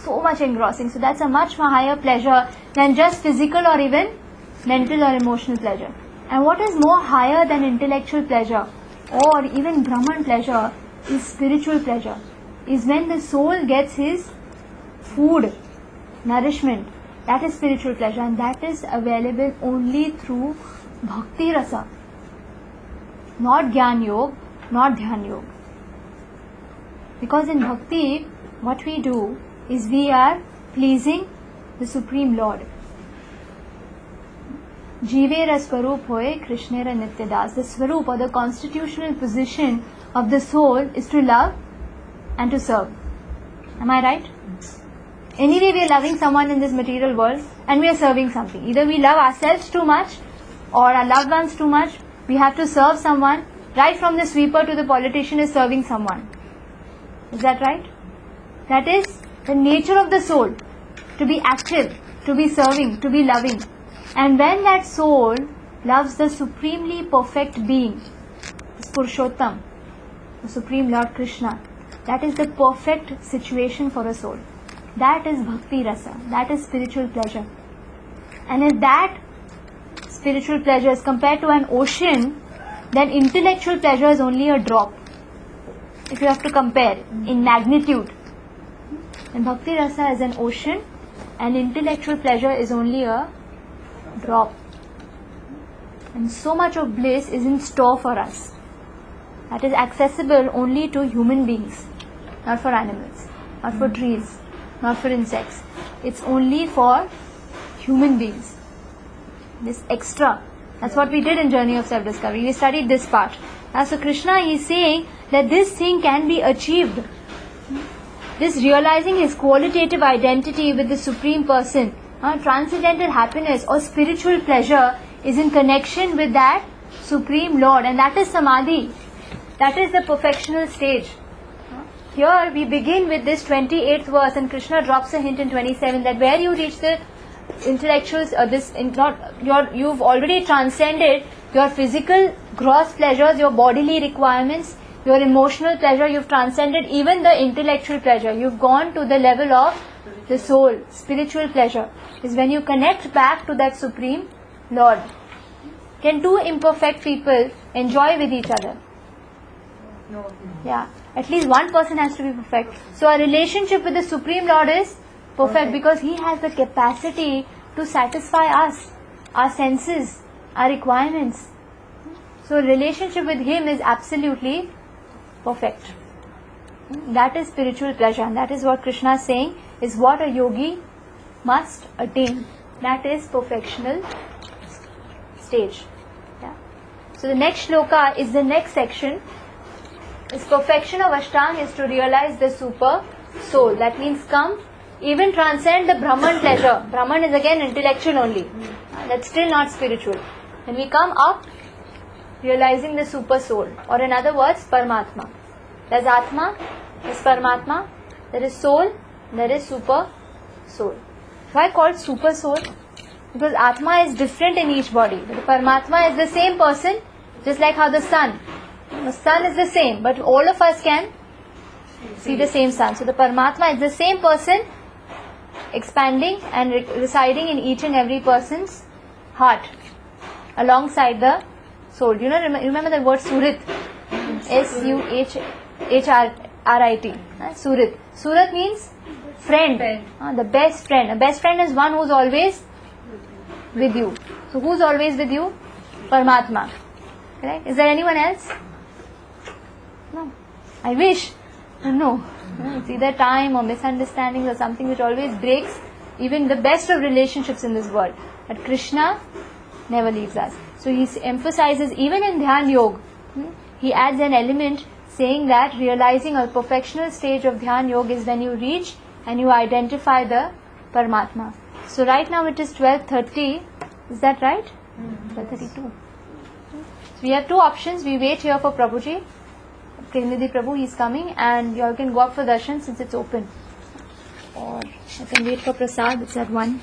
so much engrossing. So that's a much more higher pleasure than just physical or even mental or emotional pleasure. And what is more higher than intellectual pleasure or even Brahman pleasure is spiritual pleasure. Is when the soul gets his food, nourishment. That is spiritual pleasure, and that is available only through Bhakti Rasa. Not Gyan Yoga, not Dhyan Yoga. Because in Bhakti, what we do is we are pleasing the Supreme Lord. Jivera Swarup Hoye Krishnera Nityadas. The Swarup, or the constitutional position of the soul, is to love and to serve. Am I right? Anyway, we are loving someone in this material world and we are serving something. Either we love ourselves too much or our loved ones too much. We have to serve someone. Right from the sweeper to the politician is serving someone. Is that right? That is the nature of the soul. To be active, to be serving, to be loving. And when that soul loves the supremely perfect being, this Purushottam, the Supreme Lord Krishna, that is the perfect situation for a soul. That is Bhakti Rasa. That is spiritual pleasure. And if that spiritual pleasure is compared to an ocean, then intellectual pleasure is only a drop. If you have to compare in magnitude. And Bhakti Rasa is an ocean and intellectual pleasure is only a drop. And so much of bliss is in store for us. That is accessible only to human beings. Not for animals. Not for trees. Not for insects. It's only for human beings. This extra. That's what we did in Journey of Self-Discovery. We studied this part. So Krishna is saying that this thing can be achieved. This realizing his qualitative identity with the Supreme Person, transcendental happiness or spiritual pleasure is in connection with that Supreme Lord. And that is Samadhi. That is the perfectional stage. Here we begin with this 28th verse, and Krishna drops a hint in 27 that where you reach the intellectuals, you've already transcended your physical gross pleasures, your bodily requirements, your emotional pleasure. You've transcended even the intellectual pleasure. You've gone to the level of the soul. Spiritual pleasure is when you connect back to that Supreme Lord. Can two imperfect people enjoy with each other? No. Yeah. At least one person has to be perfect. So our relationship with the Supreme Lord is perfect, because he has the capacity to satisfy us, our senses, our requirements. So relationship with him is absolutely perfect. That is spiritual pleasure, and that is what Krishna is saying is what a yogi must attain. That is perfectional stage. Yeah. So the next shloka is the next section. Is perfection of Ashtanga is to realize the super soul. That means come, even transcend the Brahman pleasure. Brahman is again intellectual only. That's still not spiritual. When we come up, realizing the super soul, or in other words, Paramatma. There's Atma, there's Paramatma, there is soul, there is super soul. Why called super soul? Because Atma is different in each body. But the Paramatma is the same person, just like how the sun. The sun is the same, but all of us can see the same sun. So the Paramatma is the same person, expanding and residing in each and every person's heart, alongside the soul. You know, remember the word Surit? S-U-H-R-I-T. Surit. Surat means friend. The best friend. A best friend is one who's always with you. So who's always with you? Paramatma. Correct? Is there anyone else? No. I wish. No. It's either time or misunderstandings or something which always breaks even the best of relationships in this world. But Krishna never leaves us. So he emphasizes, even in Dhyan Yoga, he adds an element saying that realizing a perfectional stage of Dhyan Yoga is when you reach and you identify the Paramatma. So right now it is 12:30. Is that right? 12:32. So we have two options. We wait here for Prabhuji. Premnidhi Prabhu, he is coming, and you all can go up for darshan since it's open. Or I can wait for Prasad, it's at 1.